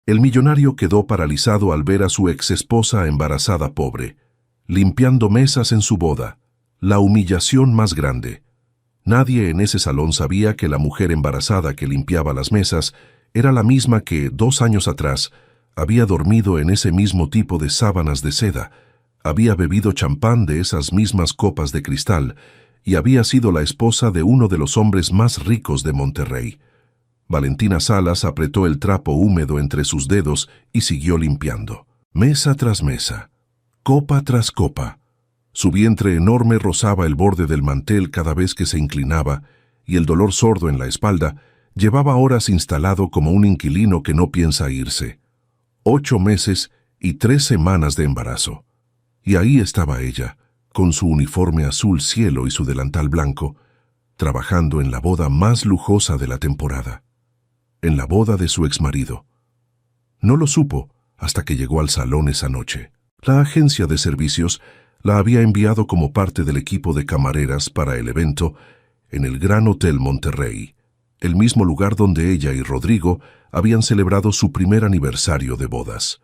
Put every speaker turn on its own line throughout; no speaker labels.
El millonario quedó paralizado al ver a su exesposa embarazada pobre, limpiando mesas en su boda, la humillación más grande. Nadie en ese salón sabía que la mujer embarazada que limpiaba las mesas era la misma que, 2 años atrás, había dormido en ese mismo tipo de sábanas de seda, había bebido champán de esas mismas copas de cristal y había sido la esposa de uno de los hombres más ricos de Monterrey. Valentina Salas apretó el trapo húmedo entre sus dedos y siguió limpiando. Mesa tras mesa, copa tras copa. Su vientre enorme rozaba el borde del mantel cada vez que se inclinaba, y el dolor sordo en la espalda llevaba horas instalado como un inquilino que no piensa irse. 8 meses y 3 semanas de embarazo. Y ahí estaba ella, con su uniforme azul cielo y su delantal blanco, trabajando en la boda más lujosa de la temporada. En la boda de su exmarido. No lo supo hasta que llegó al salón esa noche. La agencia de servicios la había enviado como parte del equipo de camareras para el evento en el Gran Hotel Monterrey, el mismo lugar donde ella y Rodrigo habían celebrado su primer aniversario de bodas.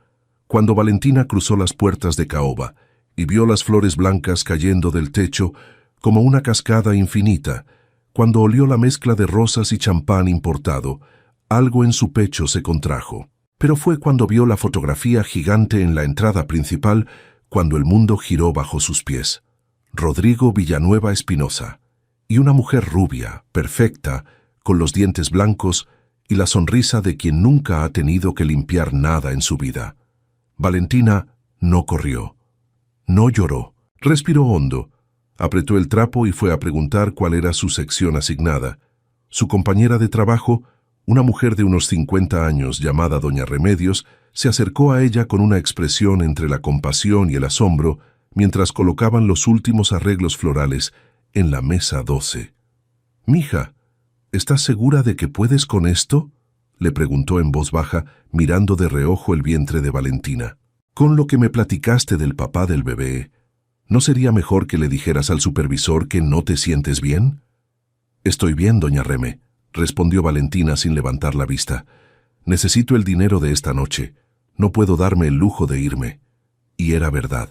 Cuando Valentina cruzó las puertas de caoba y vio las flores blancas cayendo del techo como una cascada infinita, cuando olió la mezcla de rosas y champán importado, algo en su pecho se contrajo. Pero fue cuando vio la fotografía gigante en la entrada principal cuando el mundo giró bajo sus pies. Rodrigo Villanueva Espinosa, y una mujer rubia, perfecta, con los dientes blancos y la sonrisa de quien nunca ha tenido que limpiar nada en su vida. Valentina no corrió, no lloró, respiró hondo, apretó el trapo y fue a preguntar cuál era su sección asignada. Su compañera de trabajo, una mujer de unos 50 años llamada Doña Remedios, se acercó a ella con una expresión entre la compasión y el asombro mientras colocaban los últimos arreglos florales en la mesa 12. «Mija, ¿estás segura de que puedes con esto?», le preguntó en voz baja, mirando de reojo el vientre de Valentina. «Con lo que me platicaste del papá del bebé, ¿no sería mejor que le dijeras al supervisor que no te sientes bien?». «Estoy bien, doña Reme», respondió Valentina sin levantar la vista. «Necesito el dinero de esta noche. No puedo darme el lujo de irme». Y era verdad.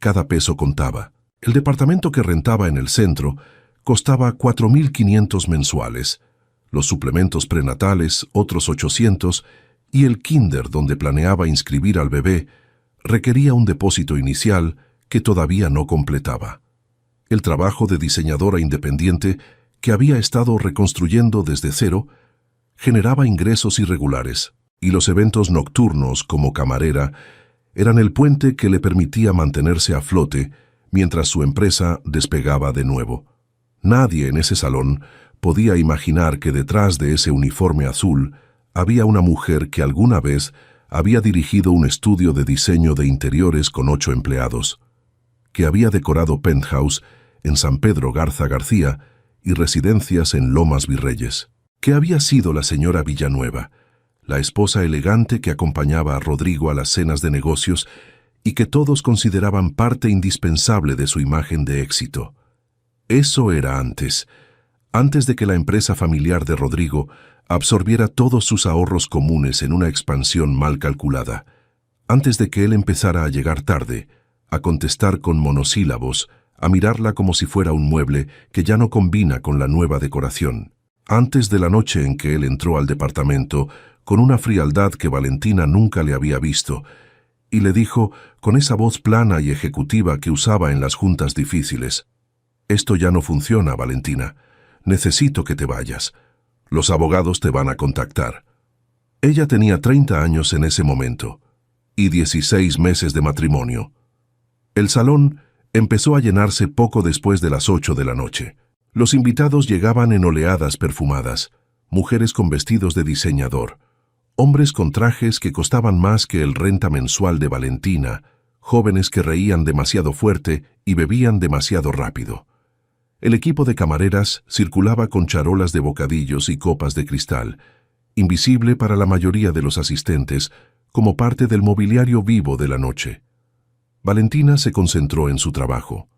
Cada peso contaba. El departamento que rentaba en el centro costaba 4.500 mensuales, los suplementos prenatales otros 800, y el kinder donde planeaba inscribir al bebé requería un depósito inicial que todavía no completaba. El trabajo de diseñadora independiente que había estado reconstruyendo desde cero generaba ingresos irregulares, y los eventos nocturnos como camarera eran el puente que le permitía mantenerse a flote mientras su empresa despegaba de nuevo. Nadie en ese salón podía imaginar que detrás de ese uniforme azul había una mujer que alguna vez había dirigido un estudio de diseño de interiores con 8 empleados, que había decorado penthouse en San Pedro Garza García y residencias en Lomas Virreyes, que había sido la señora Villanueva, la esposa elegante que acompañaba a Rodrigo a las cenas de negocios y que todos consideraban parte indispensable de su imagen de éxito. Eso era antes de que la empresa familiar de Rodrigo absorbiera todos sus ahorros comunes en una expansión mal calculada, antes de que él empezara a llegar tarde, a contestar con monosílabos, a mirarla como si fuera un mueble que ya no combina con la nueva decoración, antes de la noche en que él entró al departamento con una frialdad que Valentina nunca le había visto, y le dijo con esa voz plana y ejecutiva que usaba en las juntas difíciles: «Esto ya no funciona, Valentina. Necesito que te vayas. Los abogados te van a contactar». Ella tenía 30 años en ese momento y 16 meses de matrimonio. El salón empezó a llenarse poco después de las 8 de la noche. Los invitados llegaban en oleadas perfumadas, mujeres con vestidos de diseñador, hombres con trajes que costaban más que el renta mensual de Valentina, jóvenes que reían demasiado fuerte y bebían demasiado rápido. El equipo de camareras circulaba con charolas de bocadillos y copas de cristal, invisible para la mayoría de los asistentes, como parte del mobiliario vivo de la noche. Valentina se concentró en su trabajo.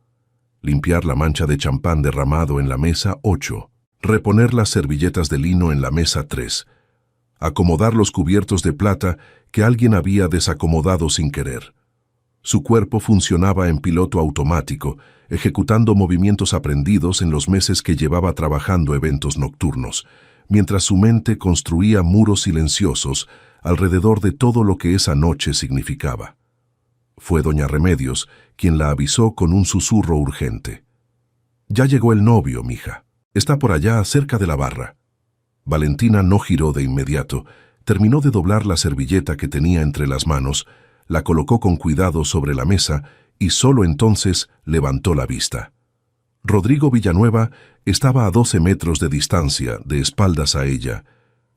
Limpiar la mancha de champán derramado en la mesa 8, reponer las servilletas de lino en la mesa 3, acomodar los cubiertos de plata que alguien había desacomodado sin querer. Su cuerpo funcionaba en piloto automático, ejecutando movimientos aprendidos en los meses que llevaba trabajando eventos nocturnos, mientras su mente construía muros silenciosos alrededor de todo lo que esa noche significaba. Fue doña Remedios quien la avisó con un susurro urgente. «Ya llegó el novio, mija. Está por allá, cerca de la barra». Valentina no giró de inmediato. Terminó de doblar la servilleta que tenía entre las manos, la colocó con cuidado sobre la mesa y solo entonces levantó la vista. Rodrigo Villanueva estaba a 12 metros de distancia, de espaldas a ella,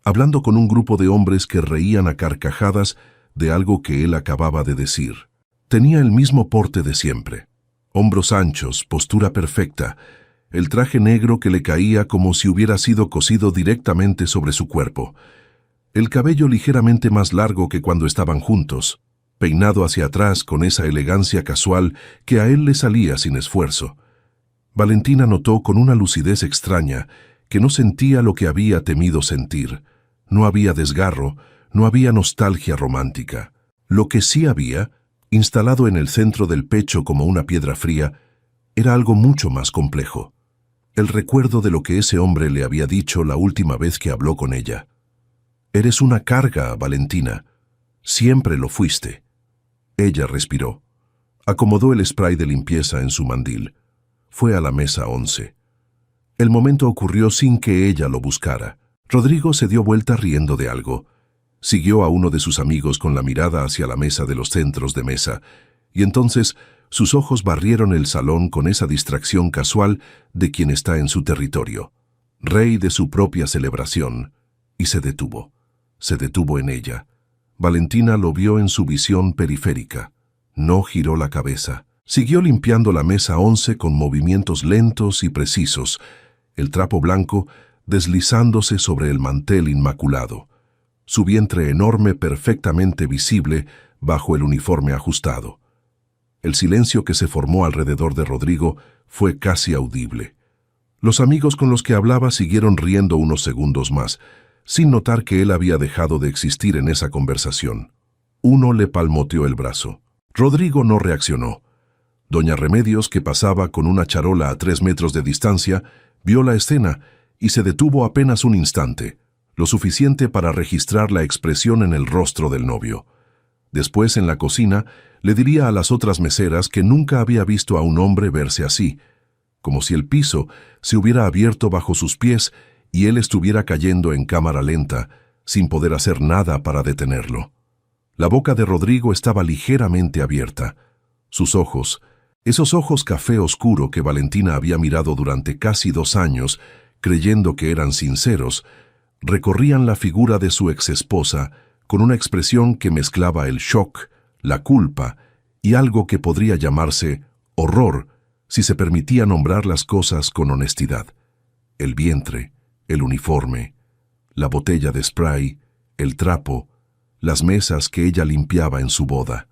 hablando con un grupo de hombres que reían a carcajadas de algo que él acababa de decir. Tenía el mismo porte de siempre. Hombros anchos, postura perfecta, el traje negro que le caía como si hubiera sido cosido directamente sobre su cuerpo, el cabello ligeramente más largo que cuando estaban juntos, peinado hacia atrás con esa elegancia casual que a él le salía sin esfuerzo. Valentina notó con una lucidez extraña que no sentía lo que había temido sentir. No había desgarro, no había nostalgia romántica. Lo que sí había, instalado en el centro del pecho como una piedra fría, era algo mucho más complejo. El recuerdo de lo que ese hombre le había dicho la última vez que habló con ella. «Eres una carga, Valentina. Siempre lo fuiste». Ella respiró. Acomodó el spray de limpieza en su mandil. Fue a la mesa 11. El momento ocurrió sin que ella lo buscara. Rodrigo se dio vuelta riendo de algo. Siguió a uno de sus amigos con la mirada hacia la mesa de los centros de mesa, y entonces sus ojos barrieron el salón con esa distracción casual de quien está en su territorio, rey de su propia celebración, y se detuvo. Se detuvo en ella. Valentina lo vio en su visión periférica. No giró la cabeza. Siguió limpiando la mesa 11 con movimientos lentos y precisos, el trapo blanco deslizándose sobre el mantel inmaculado, su vientre enorme perfectamente visible bajo el uniforme ajustado. El silencio que se formó alrededor de Rodrigo fue casi audible. Los amigos con los que hablaba siguieron riendo unos segundos más, sin notar que él había dejado de existir en esa conversación. Uno le palmoteó el brazo. Rodrigo no reaccionó. Doña Remedios, que pasaba con una charola a 3 metros de distancia, vio la escena y se detuvo apenas un instante, lo suficiente para registrar la expresión en el rostro del novio. Después, en la cocina, le diría a las otras meseras que nunca había visto a un hombre verse así, como si el piso se hubiera abierto bajo sus pies y él estuviera cayendo en cámara lenta, sin poder hacer nada para detenerlo. La boca de Rodrigo estaba ligeramente abierta. Sus ojos, esos ojos café oscuro que Valentina había mirado durante casi 2 años, creyendo que eran sinceros, recorrían la figura de su exesposa con una expresión que mezclaba el shock, la culpa y algo que podría llamarse horror si se permitía nombrar las cosas con honestidad. El vientre, el uniforme, la botella de spray, el trapo, las mesas que ella limpiaba en su boda.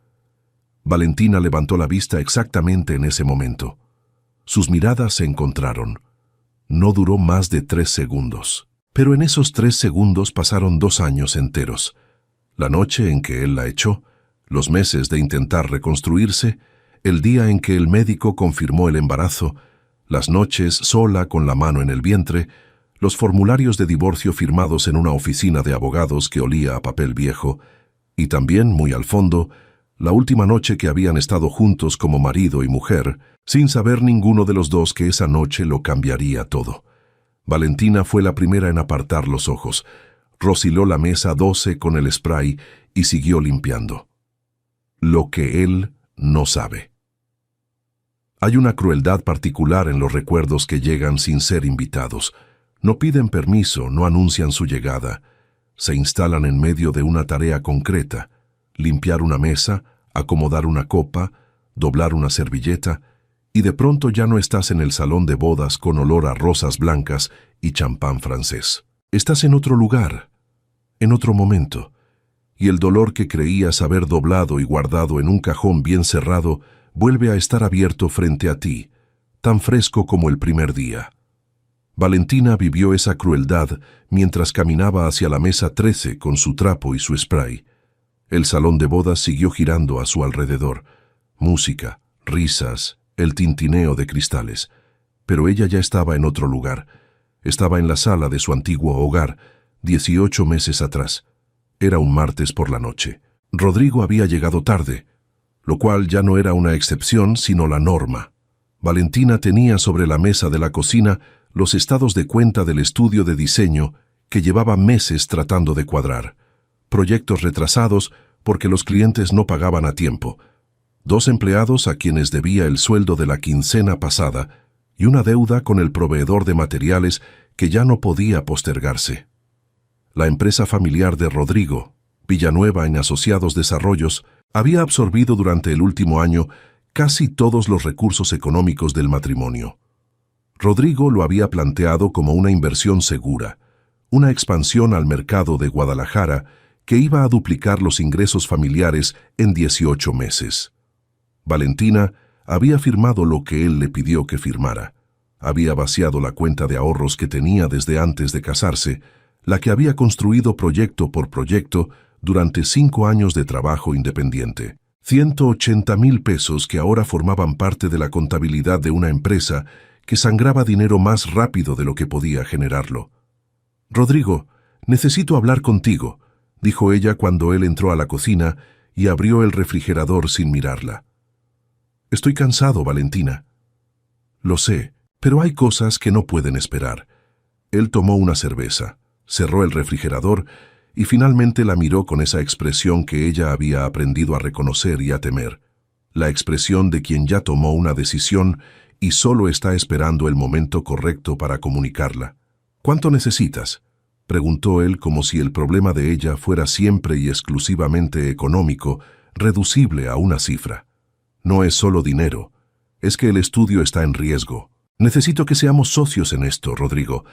Valentina levantó la vista exactamente en ese momento. Sus miradas se encontraron. No duró más de 3 segundos. Pero en esos 3 segundos pasaron 2 años enteros. La noche en que él la echó, los meses de intentar reconstruirse, el día en que el médico confirmó el embarazo, las noches sola con la mano en el vientre, los formularios de divorcio firmados en una oficina de abogados que olía a papel viejo, y también, muy al fondo, la última noche que habían estado juntos como marido y mujer, sin saber ninguno de los dos que esa noche lo cambiaría todo. Valentina fue la primera en apartar los ojos, rociló la mesa 12 con el spray y siguió limpiando. Lo que él no sabe. Hay una crueldad particular en los recuerdos que llegan sin ser invitados. No piden permiso, no anuncian su llegada. Se instalan en medio de una tarea concreta: limpiar una mesa, acomodar una copa, doblar una servilleta, y de pronto ya no estás en el salón de bodas con olor a rosas blancas y champán francés. Estás en otro lugar, en otro momento, y el dolor que creías haber doblado y guardado en un cajón bien cerrado vuelve a estar abierto frente a ti, tan fresco como el primer día. Valentina vivió esa crueldad mientras caminaba hacia la mesa 13 con su trapo y su spray. El salón de bodas siguió girando a su alrededor. Música, risas, el tintineo de cristales. Pero ella ya estaba en otro lugar. Estaba en la sala de su antiguo hogar, 18 meses atrás. Era un martes por la noche. Rodrigo había llegado tarde, lo cual ya no era una excepción, sino la norma. Valentina tenía sobre la mesa de la cocina los estados de cuenta del estudio de diseño que llevaba meses tratando de cuadrar. Proyectos retrasados porque los clientes no pagaban a tiempo. 2 empleados a quienes debía el sueldo de la quincena pasada y una deuda con el proveedor de materiales que ya no podía postergarse. La empresa familiar de Rodrigo, Villanueva en Asociados Desarrollos, había absorbido durante el último año casi todos los recursos económicos del matrimonio. Rodrigo lo había planteado como una inversión segura, una expansión al mercado de Guadalajara que iba a duplicar los ingresos familiares en 18 meses. Valentina había firmado lo que él le pidió que firmara. Había vaciado la cuenta de ahorros que tenía desde antes de casarse, la que había construido proyecto por proyecto durante 5 años de trabajo independiente. 180,000 pesos que ahora formaban parte de la contabilidad de una empresa que sangraba dinero más rápido de lo que podía generarlo. «Rodrigo, necesito hablar contigo», dijo ella cuando él entró a la cocina y abrió el refrigerador sin mirarla. «Estoy cansado, Valentina». «Lo sé, pero hay cosas que no pueden esperar». Él tomó una cerveza, cerró el refrigerador y finalmente la miró con esa expresión que ella había aprendido a reconocer y a temer. La expresión de quien ya tomó una decisión y solo está esperando el momento correcto para comunicarla. «¿Cuánto necesitas?», preguntó él como si el problema de ella fuera siempre y exclusivamente económico, reducible a una cifra. «No es solo dinero, es que el estudio está en riesgo. Necesito que seamos socios en esto, Rodrigo.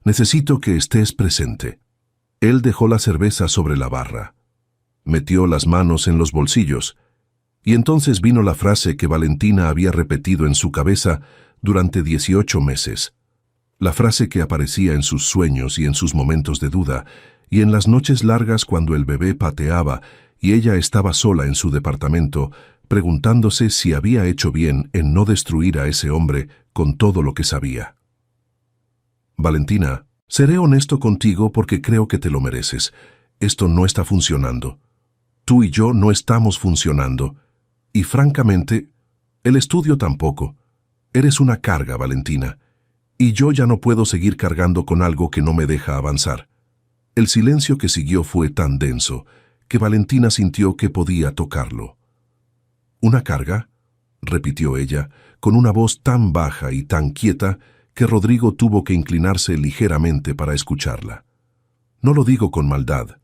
Necesito que estés presente». Él dejó la cerveza sobre la barra. Metió las manos en los bolsillos. Y entonces vino la frase que Valentina había repetido en su cabeza durante 18 meses. La frase que aparecía en sus sueños y en sus momentos de duda, y en las noches largas cuando el bebé pateaba y ella estaba sola en su departamento, preguntándose si había hecho bien en no destruir a ese hombre con todo lo que sabía. «Valentina, seré honesto contigo porque creo que te lo mereces. Esto no está funcionando. Tú y yo no estamos funcionando. Y francamente, el estudio tampoco. Eres una carga, Valentina. Y yo ya no puedo seguir cargando con algo que no me deja avanzar». El silencio que siguió fue tan denso que Valentina sintió que podía tocarlo. «¿Una carga?», repitió ella, con una voz tan baja y tan quieta que Rodrigo tuvo que inclinarse ligeramente para escucharla. «No lo digo con maldad,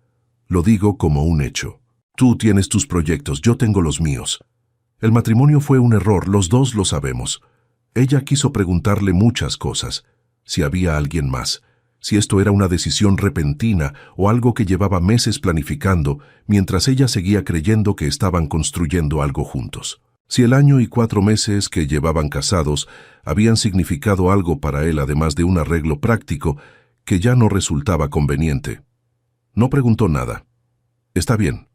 lo digo como un hecho. Tú tienes tus proyectos, yo tengo los míos. El matrimonio fue un error, los dos lo sabemos». Ella quiso preguntarle muchas cosas, si había alguien más, si esto era una decisión repentina o algo que llevaba meses planificando, mientras ella seguía creyendo que estaban construyendo algo juntos. Si el año y 4 meses que llevaban casados habían significado algo para él además de un arreglo práctico que ya no resultaba conveniente. No preguntó nada. «Está bien»,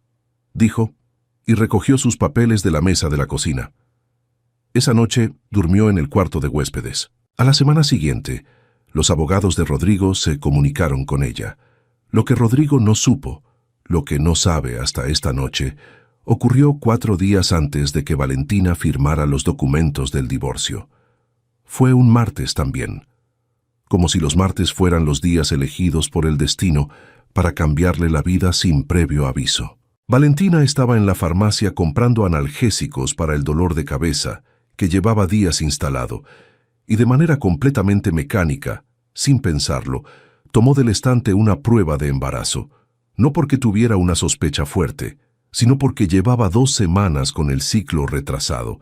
dijo, y recogió sus papeles de la mesa de la cocina. Esa noche durmió en el cuarto de huéspedes. A la semana siguiente, los abogados de Rodrigo se comunicaron con ella. Lo que Rodrigo no supo, lo que no sabe hasta esta noche, ocurrió 4 días antes de que Valentina firmara los documentos del divorcio. Fue un martes también, como si los martes fueran los días elegidos por el destino para cambiarle la vida sin previo aviso. Valentina estaba en la farmacia comprando analgésicos para el dolor de cabeza, que llevaba días instalado, y de manera completamente mecánica, sin pensarlo, tomó del estante una prueba de embarazo, no porque tuviera una sospecha fuerte, sino porque llevaba 2 semanas con el ciclo retrasado,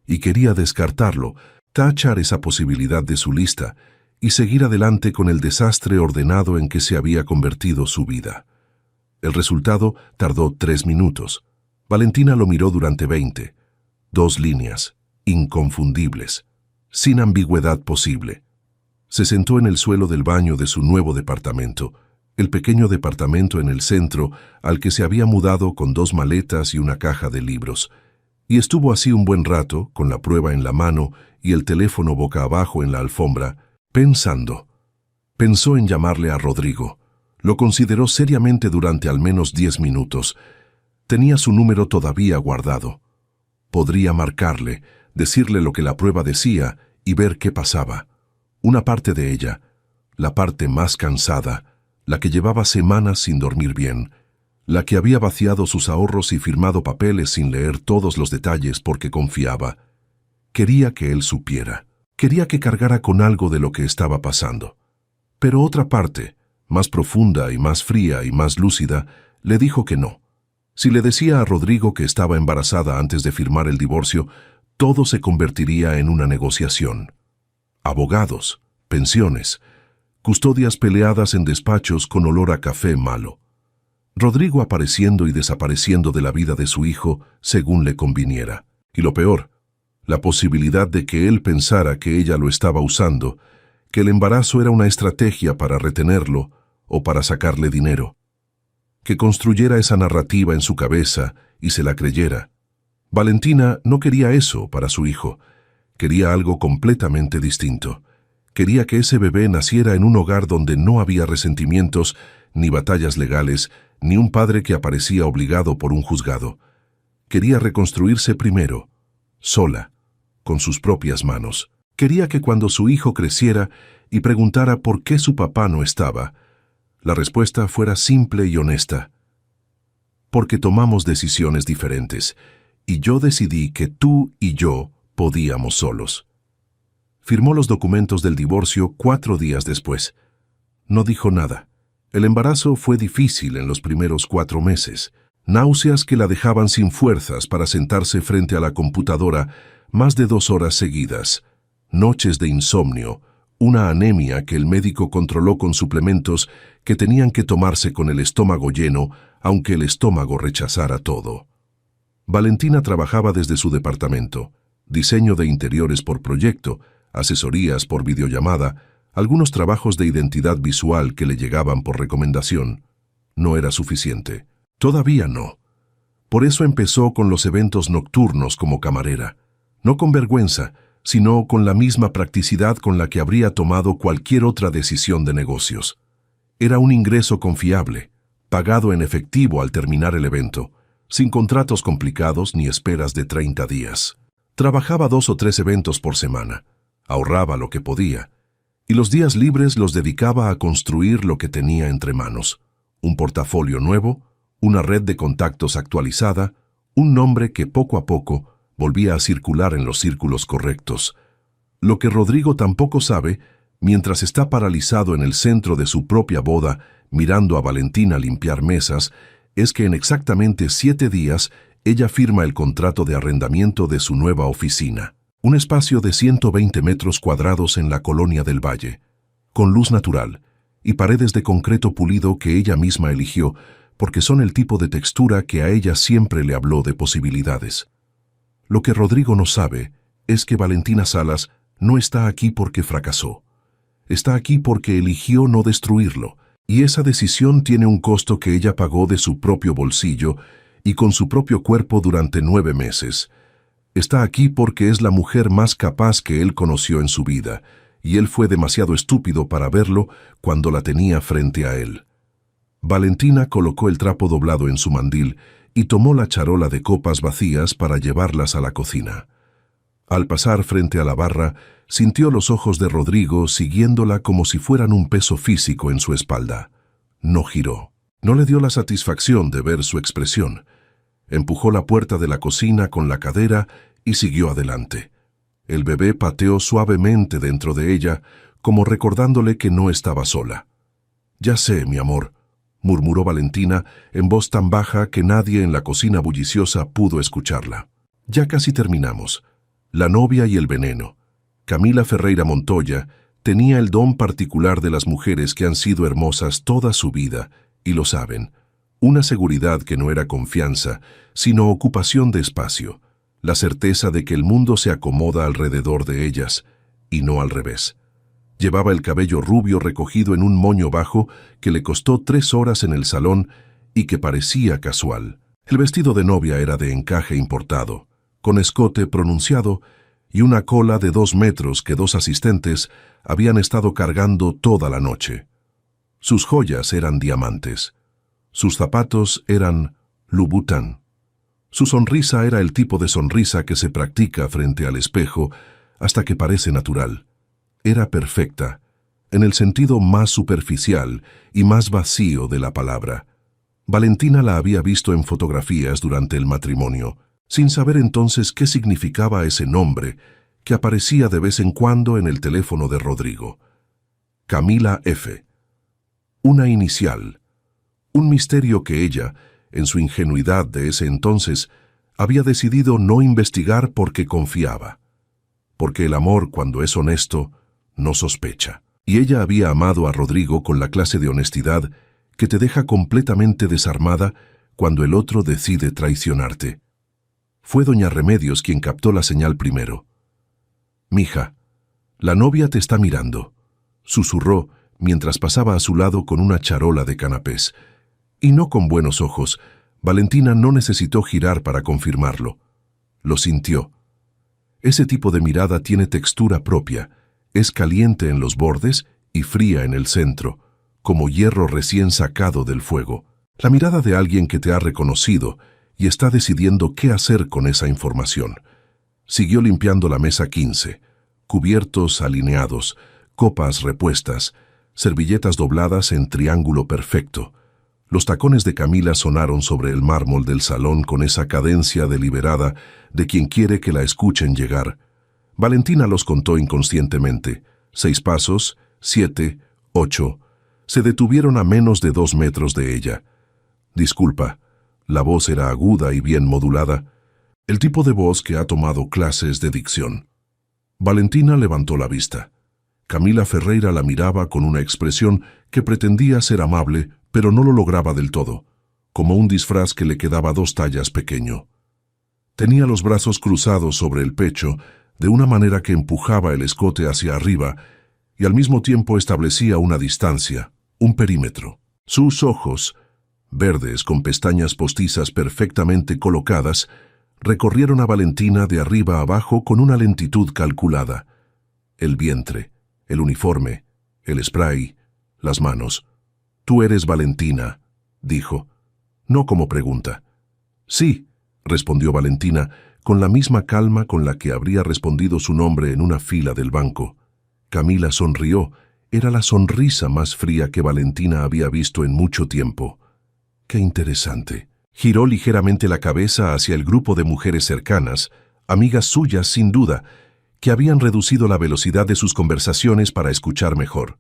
y quería descartarlo, tachar esa posibilidad de su lista, y seguir adelante con el desastre ordenado en que se había convertido su vida. El resultado tardó 3 minutos. Valentina lo miró durante 20. 2 líneas, inconfundibles, sin ambigüedad posible. Se sentó en el suelo del baño de su nuevo departamento, el pequeño departamento en el centro al que se había mudado con 2 maletas y una caja de libros, y estuvo así un buen rato, con la prueba en la mano y el teléfono boca abajo en la alfombra, pensando. Pensó en llamarle a Rodrigo. Lo consideró seriamente durante al menos 10 minutos. Tenía su número todavía guardado. Podría marcarle, decirle lo que la prueba decía y ver qué pasaba. Una parte de ella, la parte más cansada, la que llevaba semanas sin dormir bien, la que había vaciado sus ahorros y firmado papeles sin leer todos los detalles porque confiaba. Quería que él supiera. Quería que cargara con algo de lo que estaba pasando. Pero otra parte, más profunda y más fría y más lúcida, le dijo que no. Si le decía a Rodrigo que estaba embarazada antes de firmar el divorcio, todo se convertiría en una negociación. Abogados, pensiones, custodias peleadas en despachos con olor a café malo. Rodrigo apareciendo y desapareciendo de la vida de su hijo según le conviniera. Y lo peor, la posibilidad de que él pensara que ella lo estaba usando, que el embarazo era una estrategia para retenerlo o para sacarle dinero. Que construyera esa narrativa en su cabeza y se la creyera. Valentina no quería eso para su hijo. Quería algo completamente distinto. Quería que ese bebé naciera en un hogar donde no había resentimientos, ni batallas legales, ni un padre que aparecía obligado por un juzgado. Quería reconstruirse primero, sola, con sus propias manos. Quería que cuando su hijo creciera y preguntara por qué su papá no estaba, la respuesta fuera simple y honesta. Porque tomamos decisiones diferentes, y yo decidí que tú y yo podíamos solos. Firmó los documentos del divorcio 4 días después. No dijo nada. El embarazo fue difícil en los primeros 4 meses. Náuseas que la dejaban sin fuerzas para sentarse frente a la computadora más de 2 horas seguidas. Noches de insomnio, una anemia que el médico controló con suplementos que tenían que tomarse con el estómago lleno, aunque el estómago rechazara todo. Valentina trabajaba desde su departamento. Diseño de interiores por proyecto, asesorías por videollamada, algunos trabajos de identidad visual que le llegaban por recomendación. No era suficiente. Todavía no. Por eso empezó con los eventos nocturnos como camarera. No con vergüenza, sino con la misma practicidad con la que habría tomado cualquier otra decisión de negocios. Era un ingreso confiable, pagado en efectivo al terminar el evento, sin contratos complicados ni esperas de 30 días. Trabajaba 2 o 3 eventos por semana, ahorraba lo que podía, y los días libres los dedicaba a construir lo que tenía entre manos: un portafolio nuevo, una red de contactos actualizada, un nombre que poco a poco volvía a circular en los círculos correctos. Lo que Rodrigo tampoco sabe, mientras está paralizado en el centro de su propia boda, mirando a Valentina limpiar mesas, es que en exactamente 7 días ella firma el contrato de arrendamiento de su nueva oficina. Un espacio de 120 metros cuadrados en la Colonia del Valle, con luz natural y paredes de concreto pulido que ella misma eligió, porque son el tipo de textura que a ella siempre le habló de posibilidades. Lo que Rodrigo no sabe es que Valentina Salas no está aquí porque fracasó. Está aquí porque eligió no destruirlo, y esa decisión tiene un costo que ella pagó de su propio bolsillo y con su propio cuerpo durante 9 meses. Está aquí porque es la mujer más capaz que él conoció en su vida, y él fue demasiado estúpido para verlo cuando la tenía frente a él. Valentina colocó el trapo doblado en su mandil y tomó la charola de copas vacías para llevarlas a la cocina. Al pasar frente a la barra, sintió los ojos de Rodrigo siguiéndola como si fueran un peso físico en su espalda. No giró. No le dio la satisfacción de ver su expresión. Empujó la puerta de la cocina con la cadera y siguió adelante. El bebé pateó suavemente dentro de ella, como recordándole que no estaba sola. «Ya sé, mi amor», murmuró Valentina en voz tan baja que nadie en la cocina bulliciosa pudo escucharla. «Ya casi terminamos. La novia y el veneno». Camila Ferreira Montoya tenía el don particular de las mujeres que han sido hermosas toda su vida, y lo saben. Una seguridad que no era confianza, sino ocupación de espacio. La certeza de que el mundo se acomoda alrededor de ellas, y no al revés. Llevaba el cabello rubio recogido en un moño bajo que le costó 3 horas en el salón y que parecía casual. El vestido de novia era de encaje importado, con escote pronunciado y una cola de 2 metros que 2 asistentes habían estado cargando toda la noche. Sus joyas eran diamantes. Sus zapatos eran Louboutin. Su sonrisa era el tipo de sonrisa que se practica frente al espejo hasta que parece natural. Era perfecta, en el sentido más superficial y más vacío de la palabra. Valentina la había visto en fotografías durante el matrimonio, sin saber entonces qué significaba ese nombre que aparecía de vez en cuando en el teléfono de Rodrigo. Camila F. Una inicial. Un misterio que ella, en su ingenuidad de ese entonces, había decidido no investigar porque confiaba. Porque el amor, cuando es honesto, no sospecha. Y ella había amado a Rodrigo con la clase de honestidad que te deja completamente desarmada cuando el otro decide traicionarte. Fue doña Remedios quien captó la señal primero. «Mija, la novia te está mirando», susurró mientras pasaba a su lado con una charola de canapés. Y no con buenos ojos. Valentina no necesitó girar para confirmarlo. Lo sintió. Ese tipo de mirada tiene textura propia. Es caliente en los bordes y fría en el centro, como hierro recién sacado del fuego. La mirada de alguien que te ha reconocido y está decidiendo qué hacer con esa información. Siguió limpiando la mesa 15, cubiertos alineados, copas repuestas, servilletas dobladas en triángulo perfecto. Los tacones de Camila sonaron sobre el mármol del salón con esa cadencia deliberada de quien quiere que la escuchen llegar. Valentina los contó inconscientemente. 6 pasos, 7, 8. Se detuvieron a menos de 2 metros de ella. «Disculpa». La voz era aguda y bien modulada, el tipo de voz que ha tomado clases de dicción. Valentina levantó la vista. Camila Ferreira la miraba con una expresión que pretendía ser amable, pero no lo lograba del todo, como un disfraz que le quedaba 2 tallas pequeño. Tenía los brazos cruzados sobre el pecho, de una manera que empujaba el escote hacia arriba y al mismo tiempo establecía una distancia, un perímetro. Sus ojos, verdes con pestañas postizas perfectamente colocadas, recorrieron a Valentina de arriba a abajo con una lentitud calculada. El vientre, el uniforme, el spray, las manos. «Tú eres Valentina», dijo, no como pregunta. «Sí», respondió Valentina, con la misma calma con la que habría respondido su nombre en una fila del banco. Camila sonrió. Era la sonrisa más fría que Valentina había visto en mucho tiempo. «Qué interesante». Giró ligeramente la cabeza hacia el grupo de mujeres cercanas, amigas suyas sin duda, que habían reducido la velocidad de sus conversaciones para escuchar mejor.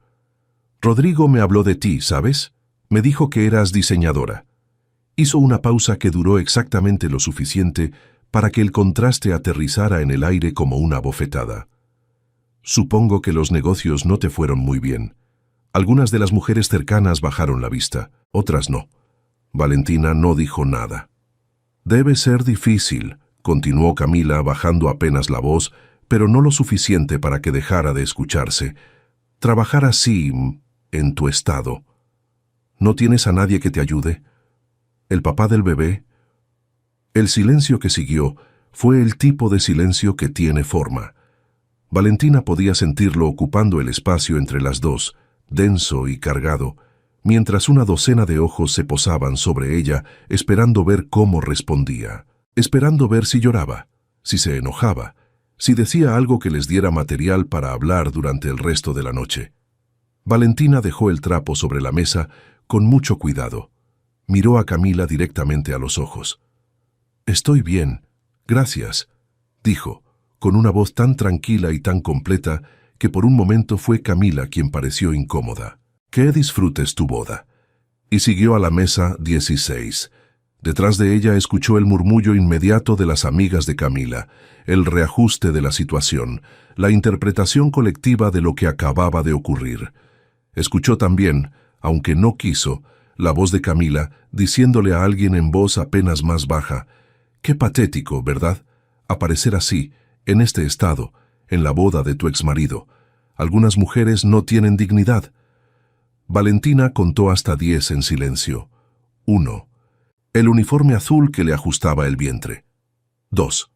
«Rodrigo me habló de ti, ¿sabes? Me dijo que eras diseñadora». Hizo una pausa que duró exactamente lo suficiente para que el contraste aterrizara en el aire como una bofetada. «Supongo que los negocios no te fueron muy bien». Algunas de las mujeres cercanas bajaron la vista, otras no. Valentina no dijo nada. «Debe ser difícil», continuó Camila bajando apenas la voz, pero no lo suficiente para que dejara de escucharse. «Trabajar así, en tu estado. ¿No tienes a nadie que te ayude? ¿El papá del bebé?» El silencio que siguió fue el tipo de silencio que tiene forma. Valentina podía sentirlo ocupando el espacio entre las dos, denso y cargado, mientras una docena de ojos se posaban sobre ella, esperando ver cómo respondía, esperando ver si lloraba, si se enojaba, si decía algo que les diera material para hablar durante el resto de la noche. Valentina dejó el trapo sobre la mesa con mucho cuidado. Miró a Camila directamente a los ojos. «Estoy bien, gracias», dijo, con una voz tan tranquila y tan completa que por un momento fue Camila quien pareció incómoda. «Que disfrutes tu boda». Y siguió a la mesa 16. Detrás de ella escuchó el murmullo inmediato de las amigas de Camila, el reajuste de la situación, la interpretación colectiva de lo que acababa de ocurrir. Escuchó también, aunque no quiso, la voz de Camila diciéndole a alguien en voz apenas más baja: «Qué patético, ¿verdad? Aparecer así, en este estado, en la boda de tu exmarido. Algunas mujeres no tienen dignidad. Valentina contó hasta 10 en silencio. 1. El uniforme azul que le ajustaba el vientre. 2.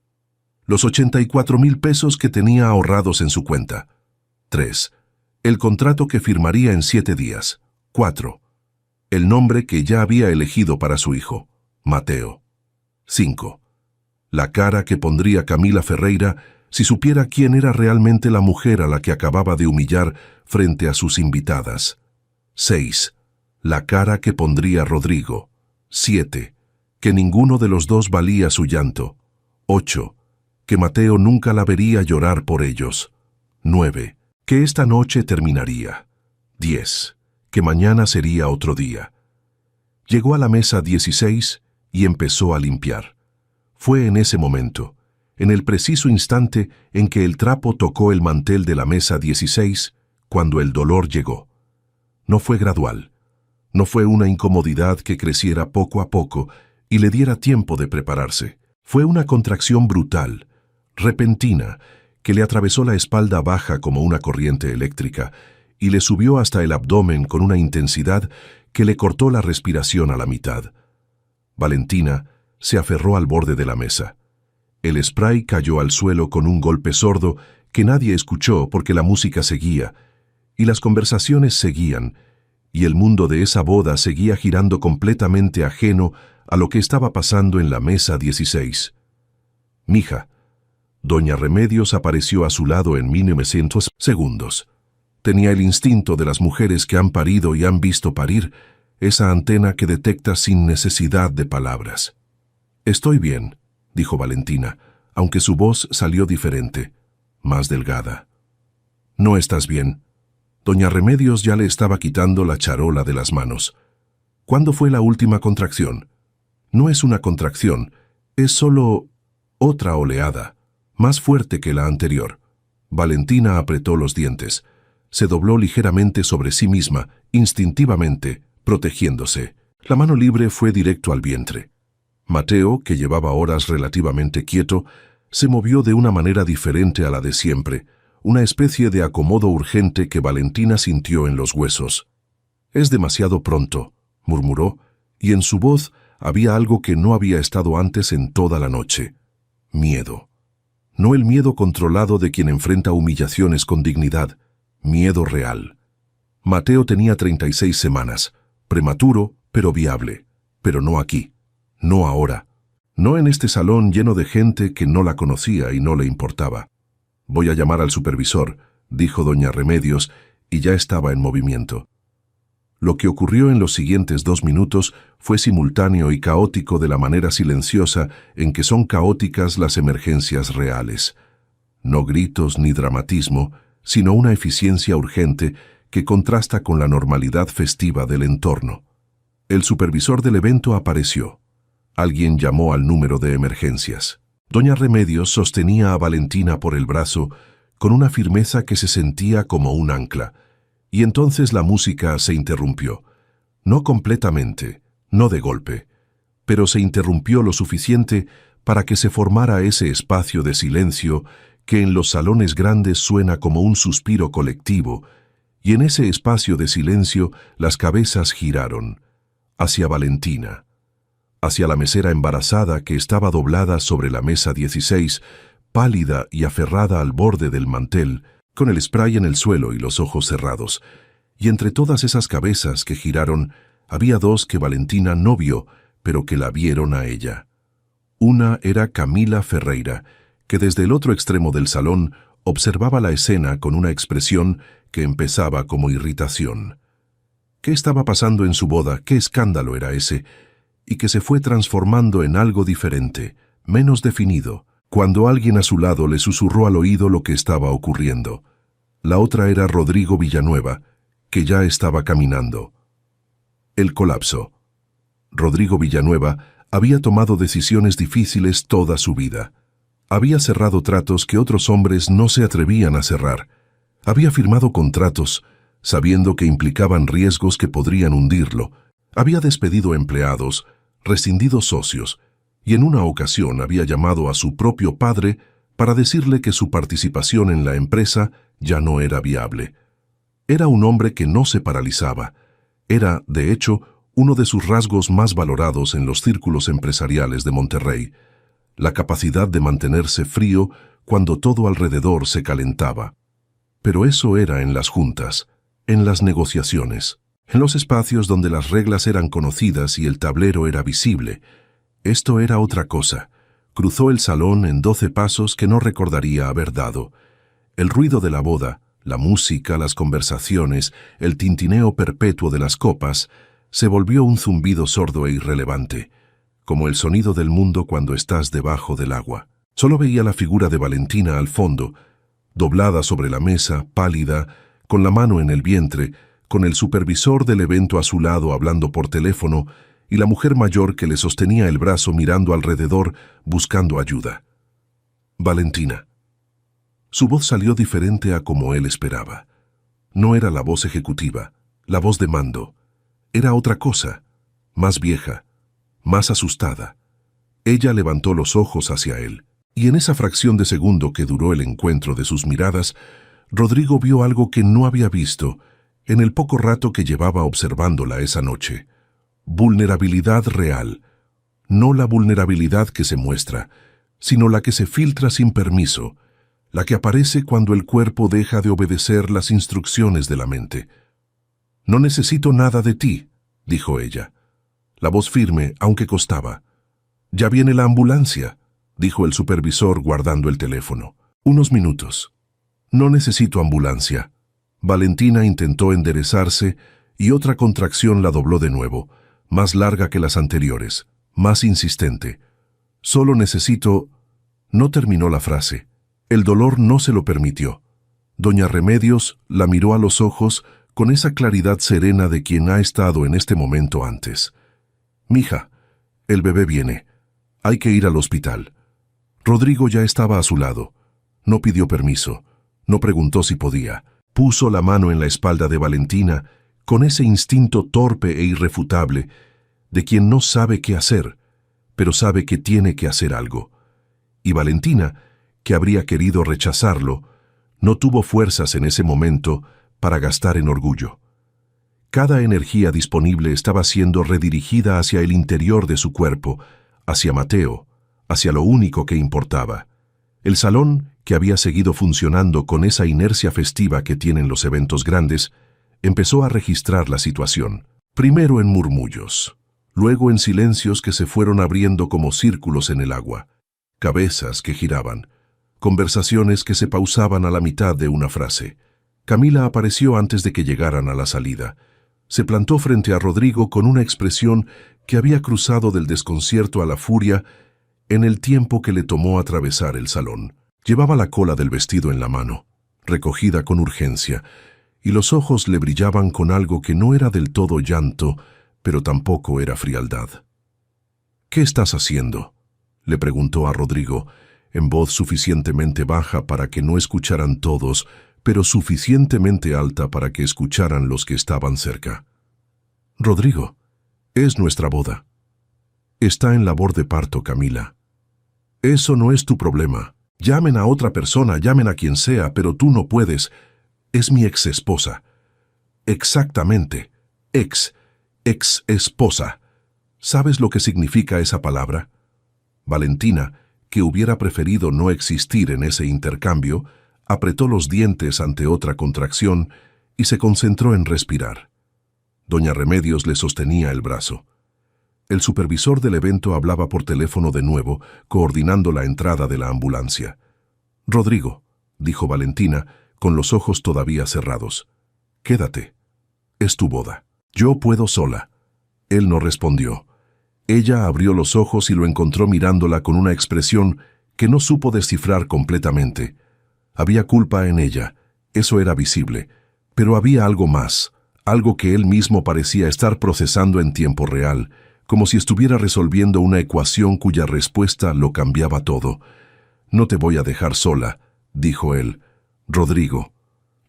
Los 84,000 pesos que tenía ahorrados en su cuenta. 3. El contrato que firmaría en 7 días. 4. El nombre que ya había elegido para su hijo, Mateo. 5. La cara que pondría Camila Ferreira si supiera quién era realmente la mujer a la que acababa de humillar frente a sus invitadas. 6. La cara que pondría Rodrigo. 7. Que ninguno de los dos valía su llanto. 8. Que Mateo nunca la vería llorar por ellos. 9. Que esta noche terminaría. 10. Que mañana sería otro día. Llegó a la mesa 16 y empezó a limpiar. Fue en ese momento, en el preciso instante en que el trapo tocó el mantel de la mesa 16, cuando el dolor llegó. No fue gradual. No fue una incomodidad que creciera poco a poco y le diera tiempo de prepararse. Fue una contracción brutal, repentina, que le atravesó la espalda baja como una corriente eléctrica y le subió hasta el abdomen con una intensidad que le cortó la respiración a la mitad. Valentina se aferró al borde de la mesa. El spray cayó al suelo con un golpe sordo que nadie escuchó porque la música seguía, y las conversaciones seguían, y el mundo de esa boda seguía girando completamente ajeno a lo que estaba pasando en la mesa 16. «Mija». Doña Remedios apareció a su lado en 1900 segundos. Tenía el instinto de las mujeres que han parido y han visto parir, esa antena que detecta sin necesidad de palabras. «Estoy bien», dijo Valentina, aunque su voz salió diferente, más delgada. «No estás bien». Doña Remedios ya le estaba quitando la charola de las manos. «¿Cuándo fue la última contracción?» «No es una contracción, es solo otra oleada, más fuerte que la anterior». Valentina apretó los dientes. Se dobló ligeramente sobre sí misma, instintivamente, protegiéndose. La mano libre fue directo al vientre. Mateo, que llevaba horas relativamente quieto, se movió de una manera diferente a la de siempre, una especie de acomodo urgente que Valentina sintió en los huesos. «Es demasiado pronto», murmuró, y en su voz había algo que no había estado antes en toda la noche. Miedo. No el miedo controlado de quien enfrenta humillaciones con dignidad, miedo real. Mateo tenía 36 semanas, prematuro, pero viable, pero no aquí, no ahora, no en este salón lleno de gente que no la conocía y no le importaba. «Voy a llamar al supervisor», dijo doña Remedios, y ya estaba en movimiento. Lo que ocurrió en los siguientes 2 minutos fue simultáneo y caótico de la manera silenciosa en que son caóticas las emergencias reales. No gritos ni dramatismo, sino una eficiencia urgente que contrasta con la normalidad festiva del entorno. El supervisor del evento apareció. Alguien llamó al número de emergencias. Doña Remedios sostenía a Valentina por el brazo con una firmeza que se sentía como un ancla, y entonces la música se interrumpió. No completamente, no de golpe, pero se interrumpió lo suficiente para que se formara ese espacio de silencio que en los salones grandes suena como un suspiro colectivo, y en ese espacio de silencio las cabezas giraron hacia Valentina, hacia la mesera embarazada que estaba doblada sobre la mesa 16, pálida y aferrada al borde del mantel, con el spray en el suelo y los ojos cerrados. Y entre todas esas cabezas que giraron, había 2 que Valentina no vio, pero que la vieron a ella. Una era Camila Ferreira, que desde el otro extremo del salón observaba la escena con una expresión que empezaba como irritación. ¿Qué estaba pasando en su boda? ¿Qué escándalo era ese? Y que se fue transformando en algo diferente, menos definido, cuando alguien a su lado le susurró al oído lo que estaba ocurriendo. La otra era Rodrigo Villanueva, que ya estaba caminando. El colapso. Rodrigo Villanueva había tomado decisiones difíciles toda su vida. Había cerrado tratos que otros hombres no se atrevían a cerrar. Había firmado contratos, sabiendo que implicaban riesgos que podrían hundirlo. Había despedido empleados, rescindido socios, y en una ocasión había llamado a su propio padre para decirle que su participación en la empresa ya no era viable. Era un hombre que no se paralizaba. Era, de hecho, uno de sus rasgos más valorados en los círculos empresariales de Monterrey, la capacidad de mantenerse frío cuando todo alrededor se calentaba. Pero eso era en las juntas, en las negociaciones, en los espacios donde las reglas eran conocidas y el tablero era visible. Esto era otra cosa. Cruzó el salón en 12 pasos que no recordaría haber dado. El ruido de la boda, la música, las conversaciones, el tintineo perpetuo de las copas, se volvió un zumbido sordo e irrelevante, como el sonido del mundo cuando estás debajo del agua. Solo veía la figura de Valentina al fondo, doblada sobre la mesa, pálida, con la mano en el vientre, con el supervisor del evento a su lado hablando por teléfono y la mujer mayor que le sostenía el brazo mirando alrededor buscando ayuda. Valentina. Su voz salió diferente a como él esperaba. No era la voz ejecutiva, la voz de mando. Era otra cosa, más vieja, más asustada. Ella levantó los ojos hacia él, y en esa fracción de segundo que duró el encuentro de sus miradas, Rodrigo vio algo que no había visto en el poco rato que llevaba observándola esa noche. Vulnerabilidad real, no la vulnerabilidad que se muestra, sino la que se filtra sin permiso, la que aparece cuando el cuerpo deja de obedecer las instrucciones de la mente. «No necesito nada de ti», dijo ella. La voz firme, aunque costaba. «Ya viene la ambulancia», dijo el supervisor guardando el teléfono. «Unos minutos». «No necesito ambulancia». Valentina intentó enderezarse y otra contracción la dobló de nuevo, más larga que las anteriores, más insistente. «Solo necesito...». No terminó la frase. El dolor no se lo permitió. Doña Remedios la miró a los ojos con esa claridad serena de quien ha estado en este momento antes. «Mija, el bebé viene. Hay que ir al hospital». Rodrigo ya estaba a su lado. No pidió permiso. No preguntó si podía. Puso la mano en la espalda de Valentina con ese instinto torpe e irrefutable de quien no sabe qué hacer, pero sabe que tiene que hacer algo. Y Valentina, que habría querido rechazarlo, no tuvo fuerzas en ese momento para gastar en orgullo. Cada energía disponible estaba siendo redirigida hacia el interior de su cuerpo, hacia Mateo, hacia lo único que importaba. El salón, que había seguido funcionando con esa inercia festiva que tienen los eventos grandes, empezó a registrar la situación, primero en murmullos, luego en silencios que se fueron abriendo como círculos en el agua, cabezas que giraban, conversaciones que se pausaban a la mitad de una frase. Camila apareció antes de que llegaran a la salida. Se plantó frente a Rodrigo con una expresión que había cruzado del desconcierto a la furia en el tiempo que le tomó atravesar el salón. Llevaba la cola del vestido en la mano, recogida con urgencia, y los ojos le brillaban con algo que no era del todo llanto, pero tampoco era frialdad. «¿Qué estás haciendo?», le preguntó a Rodrigo, en voz suficientemente baja para que no escucharan todos, pero suficientemente alta para que escucharan los que estaban cerca. «Rodrigo, es nuestra boda. Está en labor de parto, Camila. Eso no es tu problema. Llamen a otra persona, llamen a quien sea, pero tú no puedes. Es mi ex esposa». «Exactamente. Ex esposa. ¿Sabes lo que significa esa palabra?». Valentina, que hubiera preferido no existir en ese intercambio, apretó los dientes ante otra contracción y se concentró en respirar. Doña Remedios le sostenía el brazo. El supervisor del evento hablaba por teléfono de nuevo, coordinando la entrada de la ambulancia. «Rodrigo», dijo Valentina, con los ojos todavía cerrados. «Quédate. Es tu boda. Yo puedo sola». Él no respondió. Ella abrió los ojos y lo encontró mirándola con una expresión que no supo descifrar completamente. Había culpa en ella, eso era visible, pero había algo más, algo que él mismo parecía estar procesando en tiempo real, como si estuviera resolviendo una ecuación cuya respuesta lo cambiaba todo. «No te voy a dejar sola», dijo él. «Rodrigo».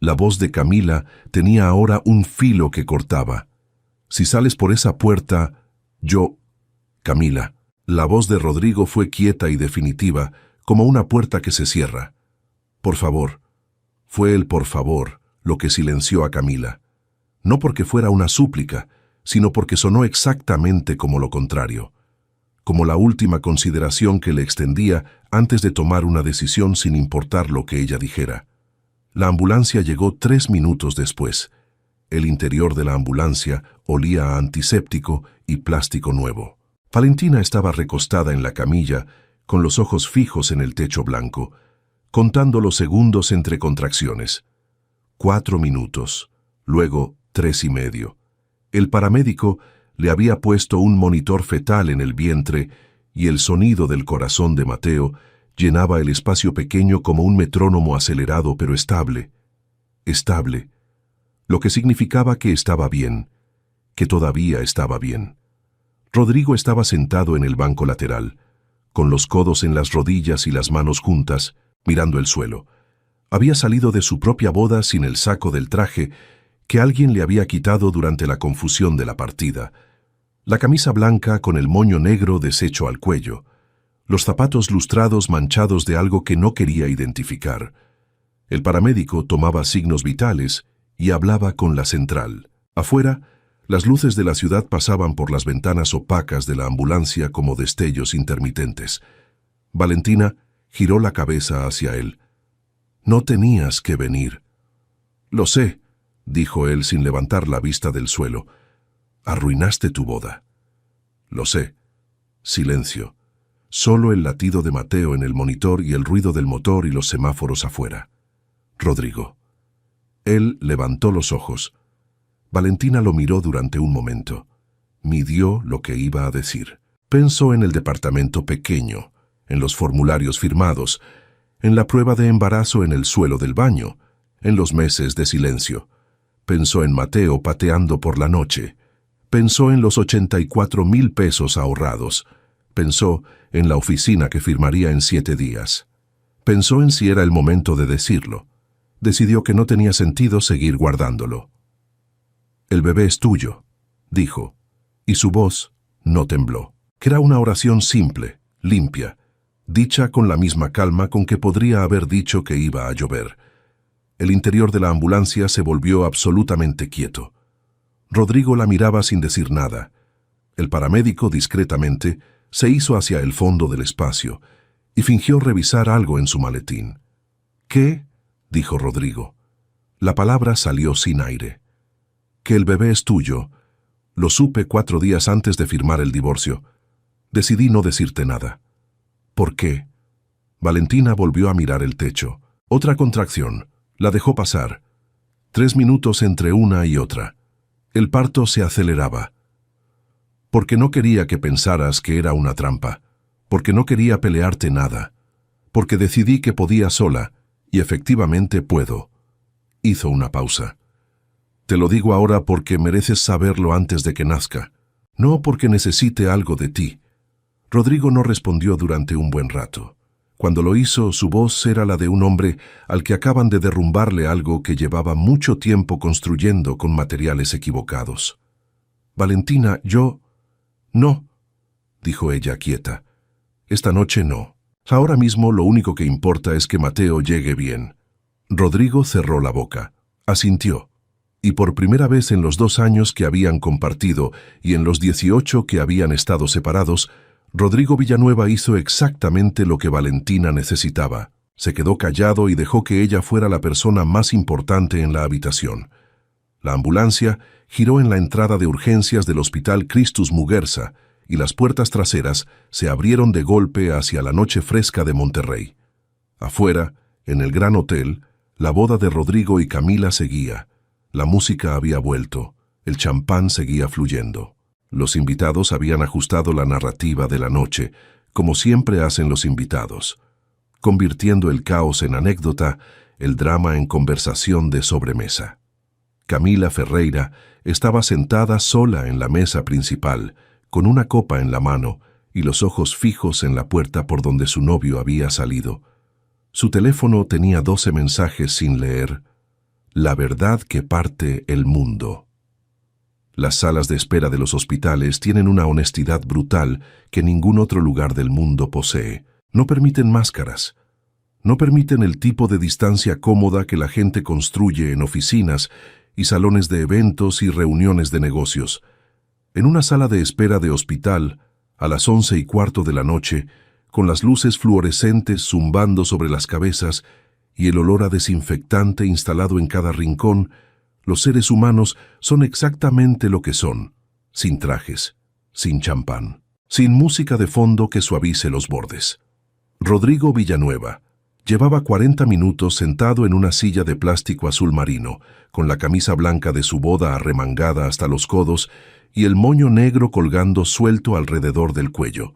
La voz de Camila tenía ahora un filo que cortaba. «Si sales por esa puerta, yo...». «Camila». La voz de Rodrigo fue quieta y definitiva, como una puerta que se cierra. «Por favor, Fue el por favor lo que silenció a Camila, no porque fuera una súplica, sino porque sonó exactamente como lo contrario, como la última consideración que le extendía antes de tomar una decisión sin importar lo que ella dijera. La ambulancia llegó 3 minutos después. El interior de la ambulancia olía a antiséptico y plástico nuevo. Valentina estaba recostada en la camilla, con los ojos fijos en el techo blanco, contando los segundos entre contracciones. 4 minutos, luego 3 y medio. El paramédico le había puesto un monitor fetal en el vientre y el sonido del corazón de Mateo llenaba el espacio pequeño como un metrónomo acelerado pero estable. Estable, lo que significaba que estaba bien, que todavía estaba bien. Rodrigo estaba sentado en el banco lateral, con los codos en las rodillas y las manos juntas, mirando el suelo. Había salido de su propia boda sin el saco del traje que alguien le había quitado durante la confusión de la partida, la camisa blanca con el moño negro deshecho al cuello, los zapatos lustrados manchados de algo que no quería identificar. El paramédico tomaba signos vitales y hablaba con la central. Afuera, las luces de la ciudad pasaban por las ventanas opacas de la ambulancia como destellos intermitentes. Valentina giró la cabeza hacia él. «No tenías que venir». «Lo sé», dijo él sin levantar la vista del suelo. «Arruinaste tu boda». «Lo sé». Silencio. Solo el latido de Mateo en el monitor y el ruido del motor y los semáforos afuera. «Rodrigo». Él levantó los ojos. Valentina lo miró durante un momento. Midió lo que iba a decir. Pensó en el departamento pequeño, en los formularios firmados, en la prueba de embarazo en el suelo del baño, en los meses de silencio. Pensó en Mateo pateando por la noche. Pensó en los 84,000 pesos ahorrados. Pensó en la oficina que firmaría en 7 días. Pensó en si era el momento de decirlo. Decidió que no tenía sentido seguir guardándolo. «El bebé es tuyo», dijo, y su voz no tembló. Era una oración simple, limpia, dicha con la misma calma con que podría haber dicho que iba a llover. El interior de la ambulancia se volvió absolutamente quieto. Rodrigo la miraba sin decir nada. El paramédico, discretamente, se hizo hacia el fondo del espacio y fingió revisar algo en su maletín. «¿Qué?», dijo Rodrigo. La palabra salió sin aire. «Que el bebé es tuyo. Lo supe 4 días antes de firmar el divorcio. Decidí no decirte nada». «¿Por qué?». Valentina volvió a mirar el techo. Otra contracción. La dejó pasar. 3 minutos entre una y otra. El parto se aceleraba. «Porque no quería que pensaras que era una trampa. Porque no quería pelearte nada. Porque decidí que podía sola, y efectivamente puedo». Hizo una pausa. «Te lo digo ahora porque mereces saberlo antes de que nazca. No porque necesite algo de ti». Rodrigo no respondió durante un buen rato. Cuando lo hizo, su voz era la de un hombre al que acaban de derrumbarle algo que llevaba mucho tiempo construyendo con materiales equivocados. «Valentina, yo...». «No», dijo ella quieta. «Esta noche no. Ahora mismo lo único que importa es que Mateo llegue bien». Rodrigo cerró la boca. Asintió. Y por primera vez en los 2 años que habían compartido y en los 18 que habían estado separados, Rodrigo Villanueva hizo exactamente lo que Valentina necesitaba. Se quedó callado y dejó que ella fuera la persona más importante en la habitación. La ambulancia giró en la entrada de urgencias del Hospital Christus Muguerza y las puertas traseras se abrieron de golpe hacia la noche fresca de Monterrey. Afuera, en el gran hotel, la boda de Rodrigo y Camila seguía. La música había vuelto, el champán seguía fluyendo. Los invitados habían ajustado la narrativa de la noche, como siempre hacen los invitados, convirtiendo el caos en anécdota, el drama en conversación de sobremesa. Camila Ferreira estaba sentada sola en la mesa principal, con una copa en la mano y los ojos fijos en la puerta por donde su novio había salido. Su teléfono tenía 12 mensajes sin leer. La verdad que parte el mundo. Las salas de espera de los hospitales tienen una honestidad brutal que ningún otro lugar del mundo posee. No permiten máscaras. No permiten el tipo de distancia cómoda que la gente construye en oficinas y salones de eventos y reuniones de negocios. En una sala de espera de hospital, a las 11:15 de la noche, con las luces fluorescentes zumbando sobre las cabezas y el olor a desinfectante instalado en cada rincón, los seres humanos son exactamente lo que son, sin trajes, sin champán, sin música de fondo que suavice los bordes. Rodrigo Villanueva llevaba 40 minutos sentado en una silla de plástico azul marino, con la camisa blanca de su boda arremangada hasta los codos y el moño negro colgando suelto alrededor del cuello,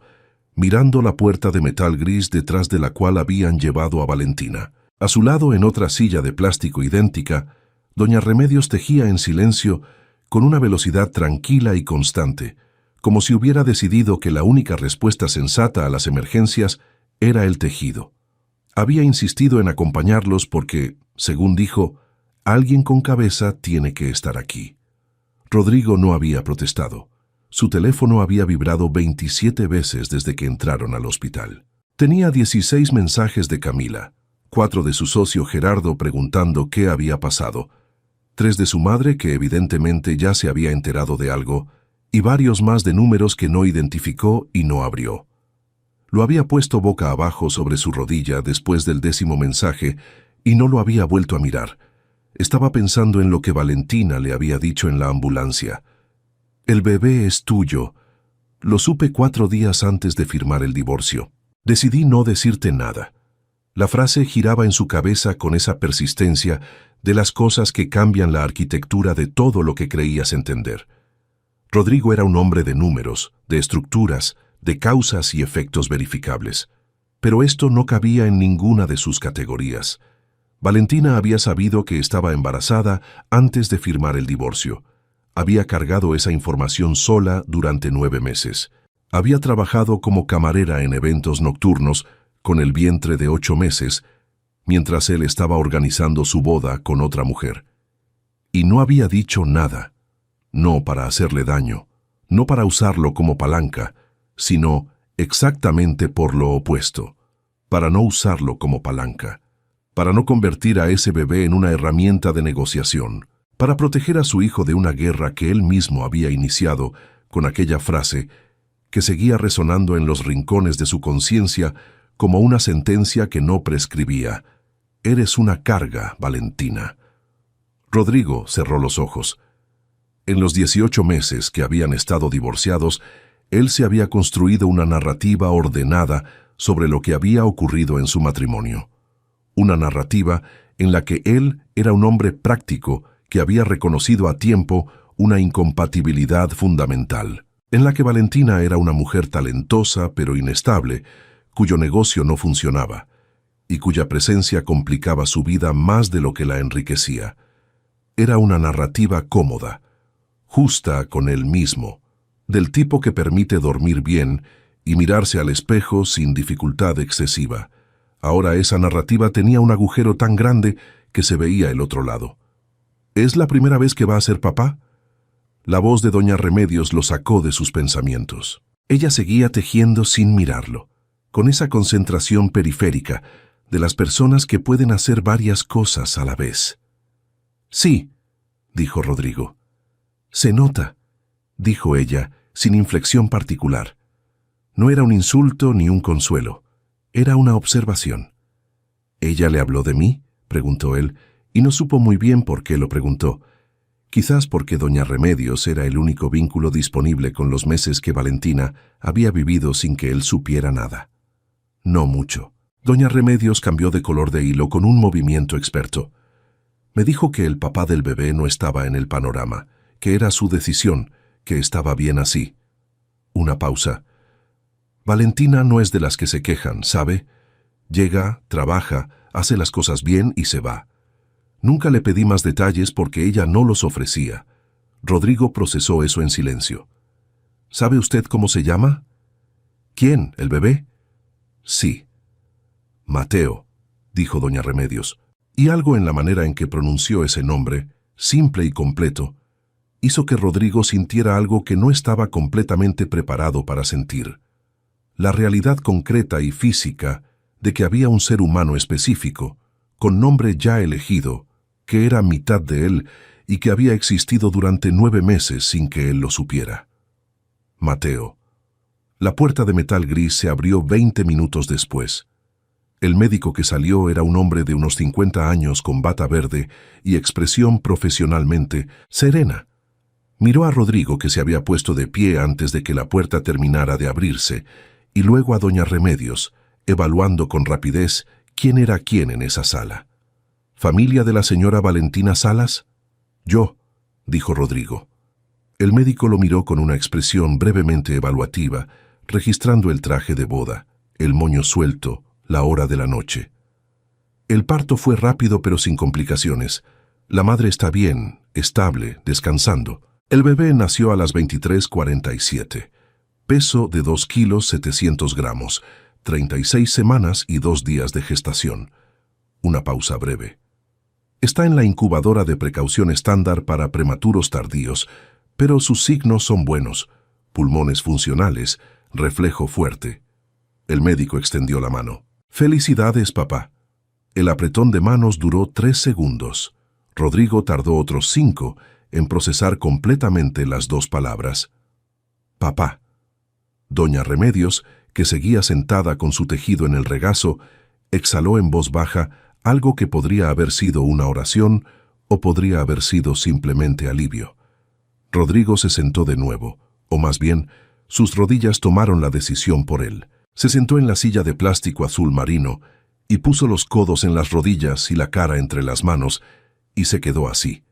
mirando la puerta de metal gris detrás de la cual habían llevado a Valentina. A su lado, en otra silla de plástico idéntica, doña Remedios tejía en silencio con una velocidad tranquila y constante, como si hubiera decidido que la única respuesta sensata a las emergencias era el tejido. Había insistido en acompañarlos porque, según dijo, alguien con cabeza tiene que estar aquí. Rodrigo no había protestado. Su teléfono había vibrado 27 veces desde que entraron al hospital. Tenía 16 mensajes de Camila, 4 de su socio Gerardo preguntando qué había pasado, 3 de su madre que evidentemente ya se había enterado de algo, y varios más de números que no identificó y no abrió. Lo había puesto boca abajo sobre su rodilla después del 10º mensaje y no lo había vuelto a mirar. Estaba pensando en lo que Valentina le había dicho en la ambulancia. El bebé es tuyo. Lo supe 4 días antes de firmar el divorcio. Decidí no decirte nada. La frase giraba en su cabeza con esa persistencia de las cosas que cambian la arquitectura de todo lo que creías entender. Rodrigo era un hombre de números, de estructuras, de causas y efectos verificables. Pero esto no cabía en ninguna de sus categorías. Valentina había sabido que estaba embarazada antes de firmar el divorcio. Había cargado esa información sola durante 9 meses. Había trabajado como camarera en eventos nocturnos con el vientre de 8 meses, mientras él estaba organizando su boda con otra mujer. Y no había dicho nada, no para hacerle daño, no para usarlo como palanca, sino exactamente por lo opuesto, para no usarlo como palanca, para no convertir a ese bebé en una herramienta de negociación, para proteger a su hijo de una guerra que él mismo había iniciado con aquella frase que seguía resonando en los rincones de su conciencia como una sentencia que no prescribía. Eres una carga, Valentina. Rodrigo cerró los ojos. En los 18 meses que habían estado divorciados, él se había construido una narrativa ordenada sobre lo que había ocurrido en su matrimonio. Una narrativa en la que él era un hombre práctico que había reconocido a tiempo una incompatibilidad fundamental, en la que Valentina era una mujer talentosa pero inestable, cuyo negocio no funcionaba, y cuya presencia complicaba su vida más de lo que la enriquecía. Era una narrativa cómoda, justa con él mismo, del tipo que permite dormir bien y mirarse al espejo sin dificultad excesiva. Ahora esa narrativa tenía un agujero tan grande que se veía el otro lado. ¿Es la primera vez que va a ser papá? La voz de doña Remedios lo sacó de sus pensamientos. Ella seguía tejiendo sin mirarlo, con esa concentración periférica de las personas que pueden hacer varias cosas a la vez. Sí, dijo Rodrigo. Se nota, dijo ella, sin inflexión particular. No era un insulto ni un consuelo, era una observación. ¿Ella le habló de mí?, preguntó él, y no supo muy bien por qué lo preguntó. Quizás porque doña Remedios era el único vínculo disponible con los meses que Valentina había vivido sin que él supiera nada. No mucho. Doña Remedios cambió de color de hilo con un movimiento experto. Me dijo que el papá del bebé no estaba en el panorama, que era su decisión, que estaba bien así. Una pausa. Valentina no es de las que se quejan, ¿sabe? Llega, trabaja, hace las cosas bien y se va. Nunca le pedí más detalles porque ella no los ofrecía. Rodrigo procesó eso en silencio. ¿Sabe usted cómo se llama? ¿Quién, el bebé? Sí. Mateo, dijo doña Remedios, y algo en la manera en que pronunció ese nombre, simple y completo, hizo que Rodrigo sintiera algo que no estaba completamente preparado para sentir. La realidad concreta y física de que había un ser humano específico, con nombre ya elegido, que era mitad de él y que había existido durante 9 meses sin que él lo supiera. Mateo. La puerta de metal gris se abrió 20 minutos después. El médico que salió era un hombre de unos 50 años con bata verde y expresión profesionalmente serena. Miró a Rodrigo, que se había puesto de pie antes de que la puerta terminara de abrirse, y luego a doña Remedios, evaluando con rapidez quién era quién en esa sala. ¿Familia de la señora Valentina Salas? Yo, dijo Rodrigo. El médico lo miró con una expresión brevemente evaluativa, registrando el traje de boda, el moño suelto, la hora de la noche. El parto fue rápido pero sin complicaciones. La madre está bien, estable, descansando. El bebé nació a las 23:47. Peso de 2 kilos 700 gramos, 36 semanas y 2 días de gestación. Una pausa breve. Está en la incubadora de precaución estándar para prematuros tardíos, pero sus signos son buenos. Pulmones funcionales, reflejo fuerte. El médico extendió la mano. «Felicidades, papá». El apretón de manos duró 3 segundos. Rodrigo tardó otros 5 en procesar completamente las 2 palabras. «Papá». Doña Remedios, que seguía sentada con su tejido en el regazo, exhaló en voz baja algo que podría haber sido una oración o podría haber sido simplemente alivio. Rodrigo se sentó de nuevo, o más bien, sus rodillas tomaron la decisión por él. Se sentó en la silla de plástico azul marino y puso los codos en las rodillas y la cara entre las manos, y se quedó así,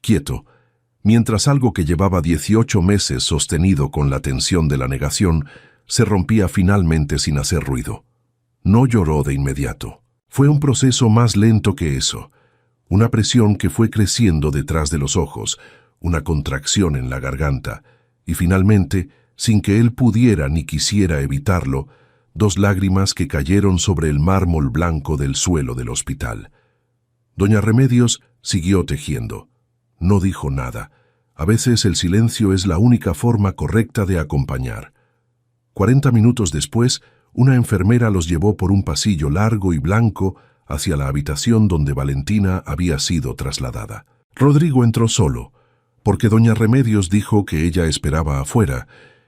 quieto, mientras algo que llevaba 18 meses sostenido con la tensión de la negación se rompía finalmente sin hacer ruido. No lloró de inmediato. Fue un proceso más lento que eso, una presión que fue creciendo detrás de los ojos, una contracción en la garganta, y finalmente, sin que él pudiera ni quisiera evitarlo, 2 lágrimas que cayeron sobre el mármol blanco del suelo del hospital. Doña Remedios siguió tejiendo. No dijo nada. A veces el silencio es la única forma correcta de acompañar. 40 minutos después, una enfermera los llevó por un pasillo largo y blanco hacia la habitación donde Valentina había sido trasladada. Rodrigo entró solo, porque doña Remedios dijo que ella esperaba afuera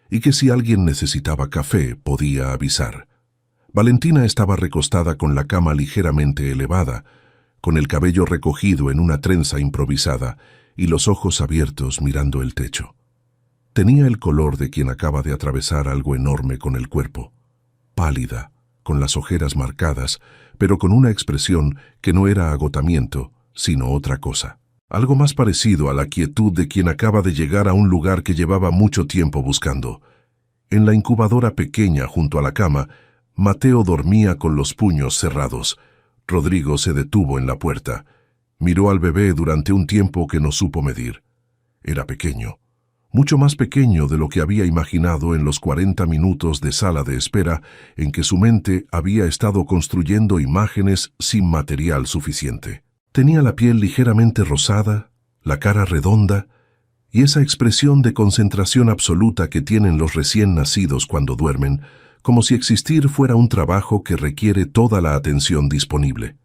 y que si alguien necesitaba café podía avisar. Valentina estaba recostada con la cama ligeramente elevada, con el cabello recogido en una trenza improvisada y los ojos abiertos mirando el techo. Tenía el color de quien acaba de atravesar algo enorme con el cuerpo. Pálida, con las ojeras marcadas, pero con una expresión que no era agotamiento, sino otra cosa. Algo más parecido a la quietud de quien acaba de llegar a un lugar que llevaba mucho tiempo buscando. En la incubadora pequeña junto a la cama, Mateo dormía con los puños cerrados. Rodrigo se detuvo en la puerta. Miró al bebé durante un tiempo que no supo medir. Era pequeño, mucho más pequeño de lo que había imaginado en los 40 minutos de sala de espera en que su mente había estado construyendo imágenes sin material suficiente. Tenía la piel ligeramente rosada, la cara redonda y esa expresión de concentración absoluta que tienen los recién nacidos cuando duermen, como si existir fuera un trabajo que requiere toda la atención disponible.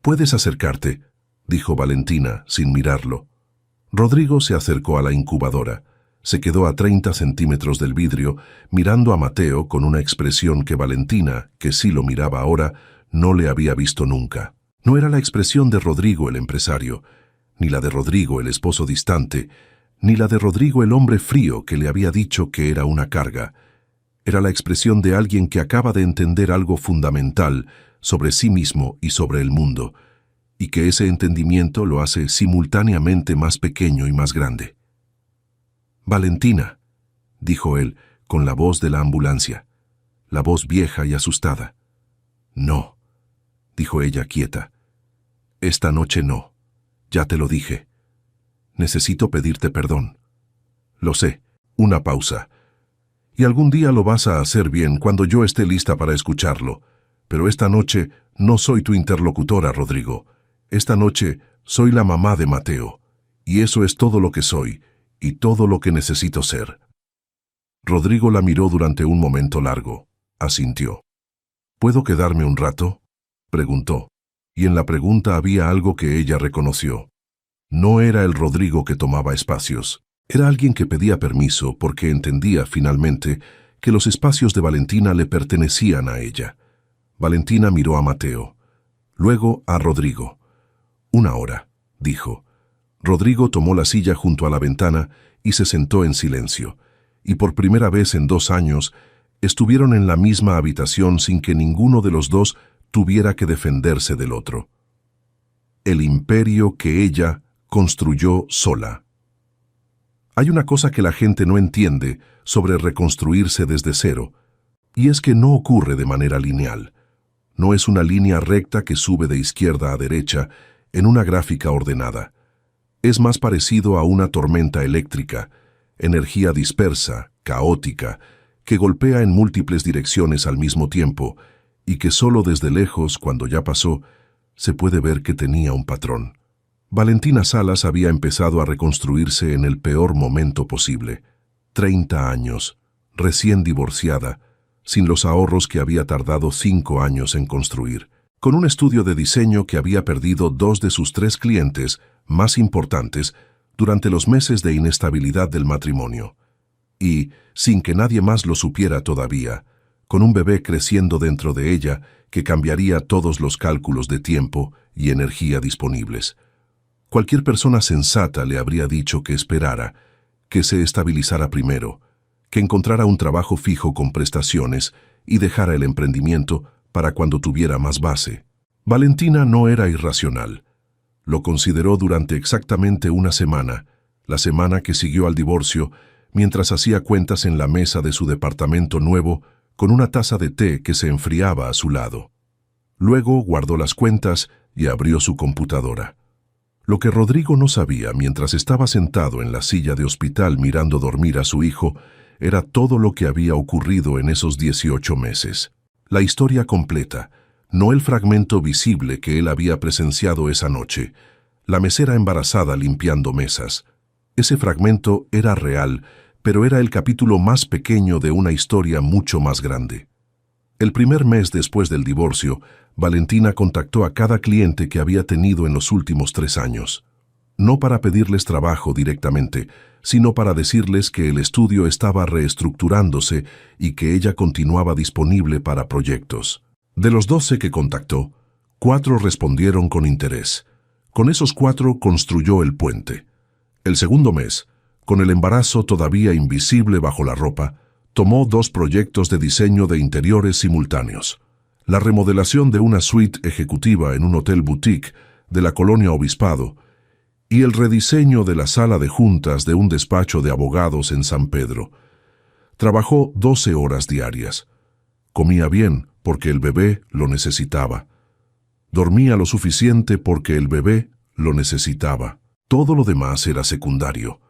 «Puedes acercarte», dijo Valentina, sin mirarlo. Rodrigo se acercó a la incubadora. Se quedó a 30 centímetros del vidrio, mirando a Mateo con una expresión que Valentina, que sí lo miraba ahora, no le había visto nunca. No era la expresión de Rodrigo el empresario, ni la de Rodrigo el esposo distante, ni la de Rodrigo el hombre frío que le había dicho que era una carga. Era la expresión de alguien que acaba de entender algo fundamental sobre sí mismo y sobre el mundo, y que ese entendimiento lo hace simultáneamente más pequeño y más grande. «Valentina», dijo él, con la voz de la ambulancia, la voz vieja y asustada. «No», dijo ella quieta. «Esta noche no. Ya te lo dije. Necesito pedirte perdón». «Lo sé». Una pausa. «Y algún día lo vas a hacer bien cuando yo esté lista para escucharlo. Pero esta noche no soy tu interlocutora, Rodrigo. Esta noche soy la mamá de Mateo, y eso es todo lo que soy, y todo lo que necesito ser». Rodrigo la miró durante un momento largo. Asintió. ¿Puedo quedarme un rato?, preguntó, y en la pregunta había algo que ella reconoció. No era el Rodrigo que tomaba espacios. Era alguien que pedía permiso porque entendía, finalmente, que los espacios de Valentina le pertenecían a ella. Valentina miró a Mateo, luego a Rodrigo. 1 hora, dijo. Rodrigo tomó la silla junto a la ventana y se sentó en silencio, y por primera vez en 2 años estuvieron en la misma habitación sin que ninguno de los dos tuviera que defenderse del otro. El imperio que ella construyó sola. Hay una cosa que la gente no entiende sobre reconstruirse desde cero, y es que no ocurre de manera lineal. No es una línea recta que sube de izquierda a derecha en una gráfica ordenada. Es más parecido a una tormenta eléctrica, energía dispersa, caótica, que golpea en múltiples direcciones al mismo tiempo y que solo desde lejos, cuando ya pasó, se puede ver que tenía un patrón. Valentina Salas había empezado a reconstruirse en el peor momento posible. 30 años, recién divorciada, sin los ahorros que había tardado 5 años en construir, con un estudio de diseño que había perdido 2 de sus 3 clientes más importantes durante los meses de inestabilidad del matrimonio. Y, sin que nadie más lo supiera todavía, con un bebé creciendo dentro de ella que cambiaría todos los cálculos de tiempo y energía disponibles. Cualquier persona sensata le habría dicho que esperara, que se estabilizara primero, que encontrara un trabajo fijo con prestaciones y dejara el emprendimiento para cuando tuviera más base. Valentina no era irracional. Lo consideró durante exactamente 1 semana, la semana que siguió al divorcio, mientras hacía cuentas en la mesa de su departamento nuevo con una taza de té que se enfriaba a su lado. Luego guardó las cuentas y abrió su computadora. Lo que Rodrigo no sabía mientras estaba sentado en la silla de hospital mirando dormir a su hijo era todo lo que había ocurrido en esos 18 meses. La historia completa, no el fragmento visible que él había presenciado esa noche, la mesera embarazada limpiando mesas. Ese fragmento era real, pero era el capítulo más pequeño de una historia mucho más grande. El primer mes después del divorcio, Valentina contactó a cada cliente que había tenido en los últimos 3 años. No para pedirles trabajo directamente, sino para decirles que el estudio estaba reestructurándose y que ella continuaba disponible para proyectos. De los 12 que contactó, 4 respondieron con interés. Con esos 4 construyó el puente. El segundo mes, con el embarazo todavía invisible bajo la ropa, tomó 2 proyectos de diseño de interiores simultáneos. La remodelación de una suite ejecutiva en un hotel boutique de la colonia Obispado y el rediseño de la sala de juntas de un despacho de abogados en San Pedro. Trabajó 12 horas diarias. Comía bien porque el bebé lo necesitaba. Dormía lo suficiente porque el bebé lo necesitaba. Todo lo demás era secundario.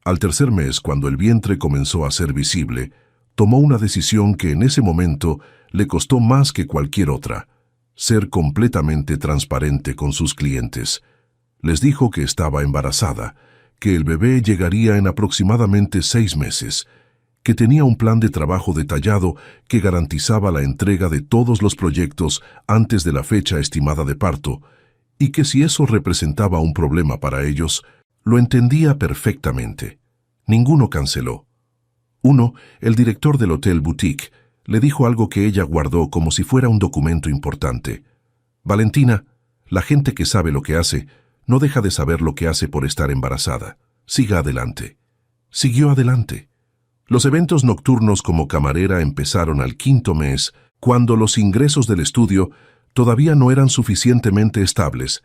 Al tercer mes, cuando el vientre comenzó a ser visible, tomó una decisión que en ese momento le costó más que cualquier otra: ser completamente transparente con sus clientes. Les dijo que estaba embarazada, que el bebé llegaría en aproximadamente 6 meses, que tenía un plan de trabajo detallado que garantizaba la entrega de todos los proyectos antes de la fecha estimada de parto, y que si eso representaba un problema para ellos, lo entendía perfectamente. Ninguno canceló. Uno, el director del hotel boutique, le dijo algo que ella guardó como si fuera un documento importante. Valentina, la gente que sabe lo que hace, no deja de saber lo que hace por estar embarazada. Siga adelante. Siguió adelante. Los eventos nocturnos como camarera empezaron al 5.º mes, cuando los ingresos del estudio todavía no eran suficientemente estables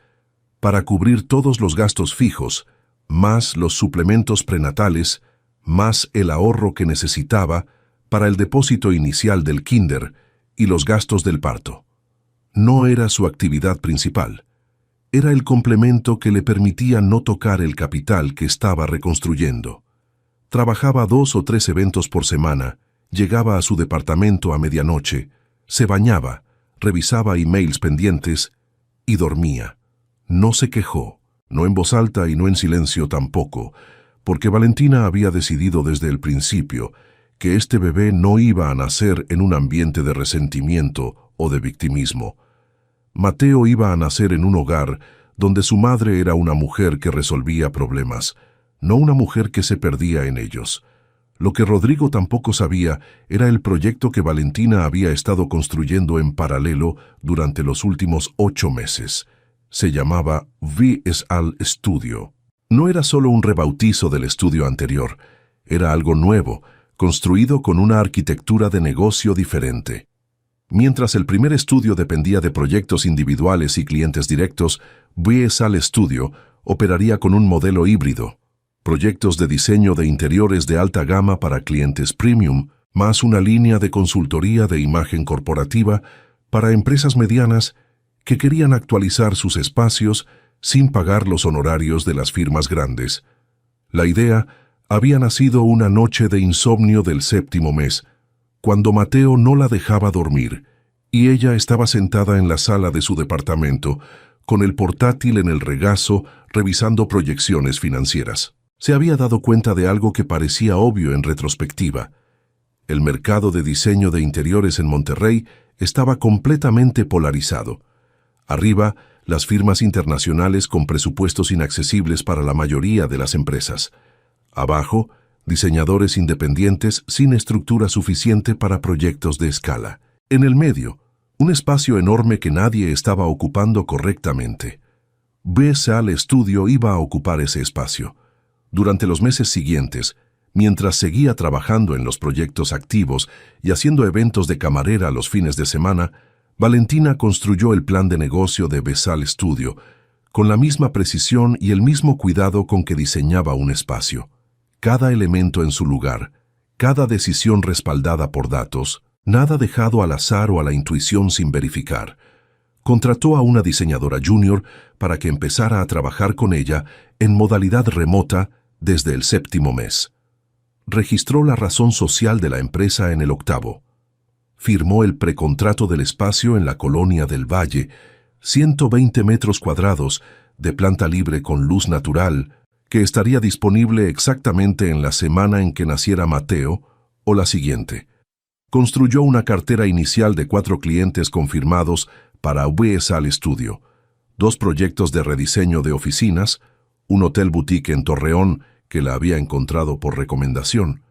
para cubrir todos los gastos fijos, más los suplementos prenatales, más el ahorro que necesitaba para el depósito inicial del kinder y los gastos del parto. No era su actividad principal. Era el complemento que le permitía no tocar el capital que estaba reconstruyendo. Trabajaba 2 o 3 eventos por semana, llegaba a su departamento a medianoche, se bañaba, revisaba emails pendientes y dormía. No se quejó, no en voz alta y no en silencio tampoco, porque Valentina había decidido desde el principio que este bebé no iba a nacer en un ambiente de resentimiento o de victimismo. Mateo iba a nacer en un hogar donde su madre era una mujer que resolvía problemas, no una mujer que se perdía en ellos. Lo que Rodrigo tampoco sabía era el proyecto que Valentina había estado construyendo en paralelo durante los últimos 8 meses. Se llamaba VSAL Studio. No era solo un rebautizo del estudio anterior, era algo nuevo, construido con una arquitectura de negocio diferente. Mientras el primer estudio dependía de proyectos individuales y clientes directos, VSAL Studio operaría con un modelo híbrido. Proyectos de diseño de interiores de alta gama para clientes premium, más una línea de consultoría de imagen corporativa para empresas medianas que querían actualizar sus espacios sin pagar los honorarios de las firmas grandes. La idea había nacido una noche de insomnio del 7º mes, cuando Mateo no la dejaba dormir, y ella estaba sentada en la sala de su departamento, con el portátil en el regazo, revisando proyecciones financieras. Se había dado cuenta de algo que parecía obvio en retrospectiva. El mercado de diseño de interiores en Monterrey estaba completamente polarizado. Arriba, las firmas internacionales con presupuestos inaccesibles para la mayoría de las empresas. Abajo, diseñadores independientes sin estructura suficiente para proyectos de escala. En el medio, un espacio enorme que nadie estaba ocupando correctamente. VSAL Studio iba a ocupar ese espacio. Durante los meses siguientes, mientras seguía trabajando en los proyectos activos y haciendo eventos de camarera los fines de semana, Valentina construyó el plan de negocio de VSAL Studio, con la misma precisión y el mismo cuidado con que diseñaba un espacio. Cada elemento en su lugar, cada decisión respaldada por datos, nada dejado al azar o a la intuición sin verificar. Contrató a una diseñadora junior para que empezara a trabajar con ella en modalidad remota desde el 7º mes. Registró la razón social de la empresa en el 8º. Firmó el precontrato del espacio en la Colonia del Valle, 120 metros cuadrados de planta libre con luz natural, que estaría disponible exactamente en la semana en que naciera Mateo o la siguiente. Construyó una cartera inicial de 4 clientes confirmados para VSAL Studio, 2 proyectos de rediseño de oficinas, un hotel boutique en Torreón que la había encontrado por recomendación,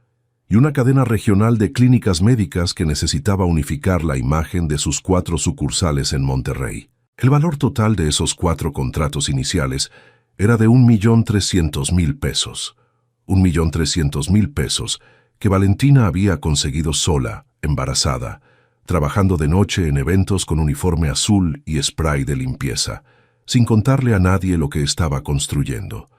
y una cadena regional de clínicas médicas que necesitaba unificar la imagen de sus 4 sucursales en Monterrey. El valor total de esos 4 contratos iniciales era de $1.300.000 pesos. $1.300.000 pesos que Valentina había conseguido sola, embarazada, trabajando de noche en eventos con uniforme azul y spray de limpieza, sin contarle a nadie lo que estaba construyendo.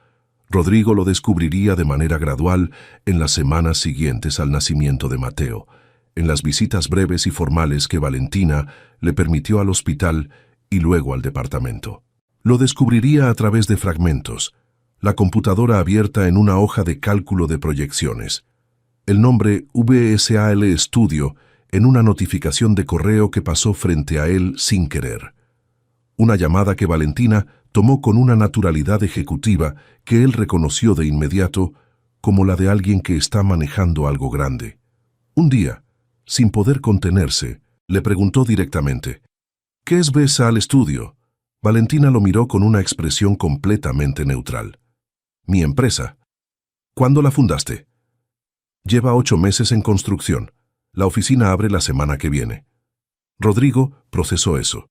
Rodrigo lo descubriría de manera gradual en las semanas siguientes al nacimiento de Mateo, en las visitas breves y formales que Valentina le permitió al hospital y luego al departamento. Lo descubriría a través de fragmentos, la computadora abierta en una hoja de cálculo de proyecciones, el nombre VSAL Studio en una notificación de correo que pasó frente a él sin querer. Una llamada que Valentina tomó con una naturalidad ejecutiva que él reconoció de inmediato como la de alguien que está manejando algo grande. Un día, sin poder contenerse, le preguntó directamente, ¿qué es VSAL Studio? Valentina lo miró con una expresión completamente neutral. Mi empresa. ¿Cuándo la fundaste? Lleva 8 meses en construcción. La oficina abre la semana que viene. Rodrigo procesó eso.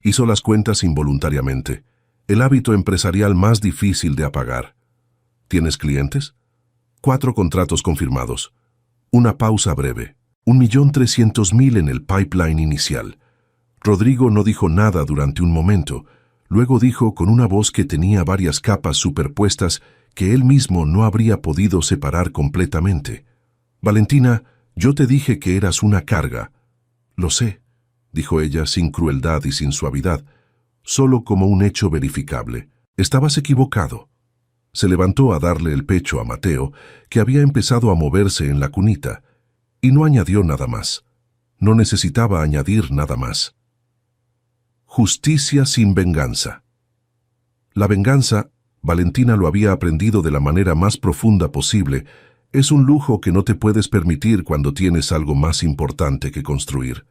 Hizo las cuentas involuntariamente. El hábito empresarial más difícil de apagar. ¿Tienes clientes? 4 contratos confirmados. Una pausa breve. $1.300.000 en el pipeline inicial. Rodrigo no dijo nada durante un momento. Luego dijo con una voz que tenía varias capas superpuestas que él mismo no habría podido separar completamente. Valentina, yo te dije que eras una carga. Lo sé, dijo ella sin crueldad y sin suavidad, solo como un hecho verificable. Estabas equivocado. Se levantó a darle el pecho a Mateo, que había empezado a moverse en la cunita, y no añadió nada más. No necesitaba añadir nada más. Justicia sin venganza. La venganza, Valentina lo había aprendido de la manera más profunda posible, es un lujo que no te puedes permitir cuando tienes algo más importante que construir.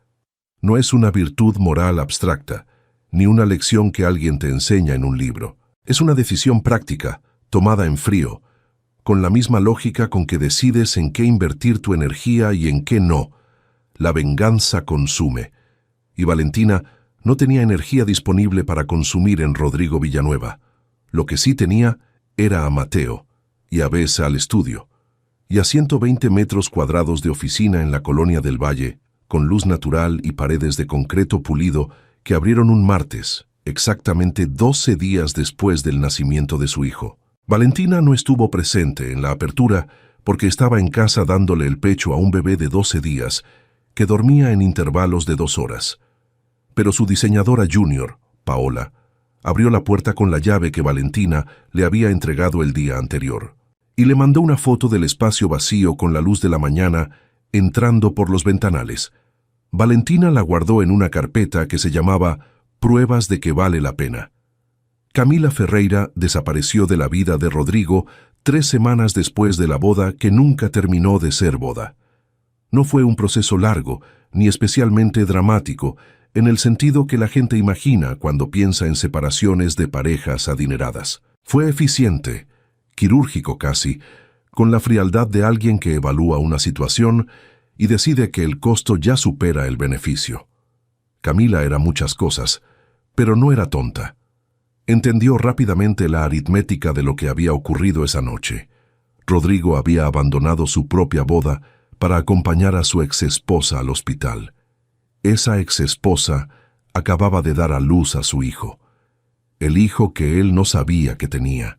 No es una virtud moral abstracta, ni una lección que alguien te enseña en un libro. Es una decisión práctica, tomada en frío, con la misma lógica con que decides en qué invertir tu energía y en qué no. La venganza consume. Y Valentina no tenía energía disponible para consumir en Rodrigo Villanueva. Lo que sí tenía era a Mateo, y a veces al estudio, y a 120 metros cuadrados de oficina en la colonia del Valle, con luz natural y paredes de concreto pulido que abrieron un martes, exactamente 12 días después del nacimiento de su hijo. Valentina no estuvo presente en la apertura porque estaba en casa dándole el pecho a un bebé de 12 días que dormía en intervalos de 2 horas. Pero su diseñadora junior, Paola, abrió la puerta con la llave que Valentina le había entregado el día anterior y le mandó una foto del espacio vacío con la luz de la mañana entrando por los ventanales. Valentina la guardó en una carpeta que se llamaba Pruebas de que vale la pena. Camila Ferreira desapareció de la vida de Rodrigo 3 semanas después de la boda que nunca terminó de ser boda. No fue un proceso largo, ni especialmente dramático, en el sentido que la gente imagina cuando piensa en separaciones de parejas adineradas. Fue eficiente, quirúrgico casi, con la frialdad de alguien que evalúa una situación y decide que el costo ya supera el beneficio. Camila era muchas cosas, pero no era tonta. Entendió rápidamente la aritmética de lo que había ocurrido esa noche. Rodrigo había abandonado su propia boda para acompañar a su exesposa al hospital. Esa exesposa acababa de dar a luz a su hijo, el hijo que él no sabía que tenía.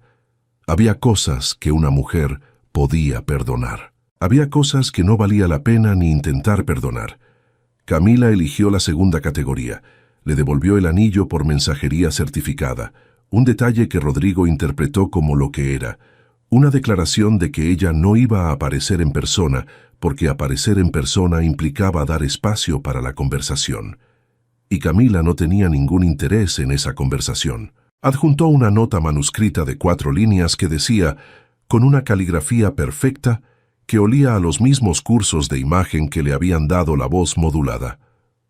Había cosas que una mujer podía perdonar. Había cosas que no valía la pena ni intentar perdonar. Camila eligió la segunda categoría. Le devolvió el anillo por mensajería certificada, un detalle que Rodrigo interpretó como lo que era, una declaración de que ella no iba a aparecer en persona, porque aparecer en persona implicaba dar espacio para la conversación. Y Camila no tenía ningún interés en esa conversación. Adjuntó una nota manuscrita de 4 líneas que decía, con una caligrafía perfecta, que olía a los mismos cursos de imagen que le habían dado la voz modulada.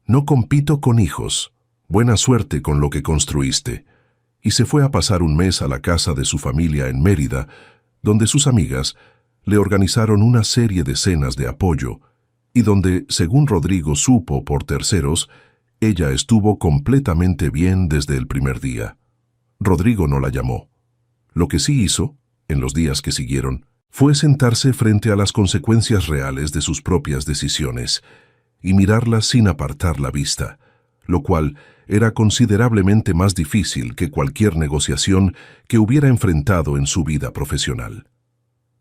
No compito con hijos. Buena suerte con lo que construiste. Y se fue a pasar un mes a la casa de su familia en Mérida, donde sus amigas le organizaron una serie de cenas de apoyo, y donde, según Rodrigo supo por terceros, ella estuvo completamente bien desde el primer día. Rodrigo no la llamó. Lo que sí hizo, en los días que siguieron, fue sentarse frente a las consecuencias reales de sus propias decisiones y mirarlas sin apartar la vista, lo cual era considerablemente más difícil que cualquier negociación que hubiera enfrentado en su vida profesional.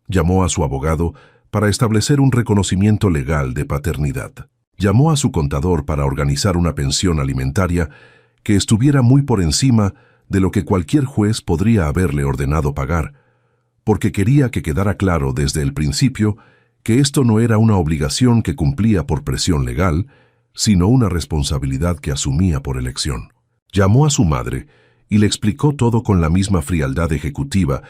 Llamó a su abogado para establecer un reconocimiento legal de paternidad. Llamó a su contador para organizar una pensión alimentaria que estuviera muy por encima de lo que cualquier juez podría haberle ordenado pagar, porque quería que quedara claro desde el principio que esto no era una obligación que cumplía por presión legal, sino una responsabilidad que asumía por elección. Llamó a su madre y le explicó todo con la misma frialdad ejecutiva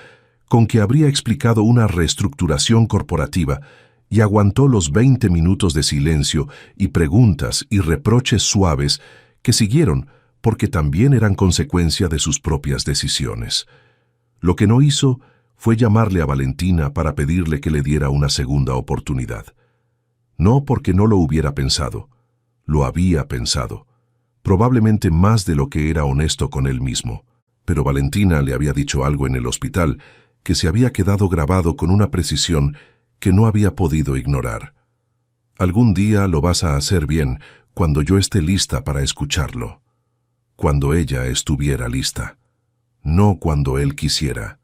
con que habría explicado una reestructuración corporativa, y aguantó los 20 minutos de silencio y preguntas y reproches suaves que siguieron porque también eran consecuencia de sus propias decisiones. Lo que no hizo fue llamarle a Valentina para pedirle que le diera una segunda oportunidad. No porque no lo hubiera pensado, lo había pensado, probablemente más de lo que era honesto con él mismo. Pero Valentina le había dicho algo en el hospital que se había quedado grabado con una precisión que no había podido ignorar. Algún día lo vas a hacer bien cuando yo esté lista para escucharlo. Cuando ella estuviera lista. No cuando él quisiera.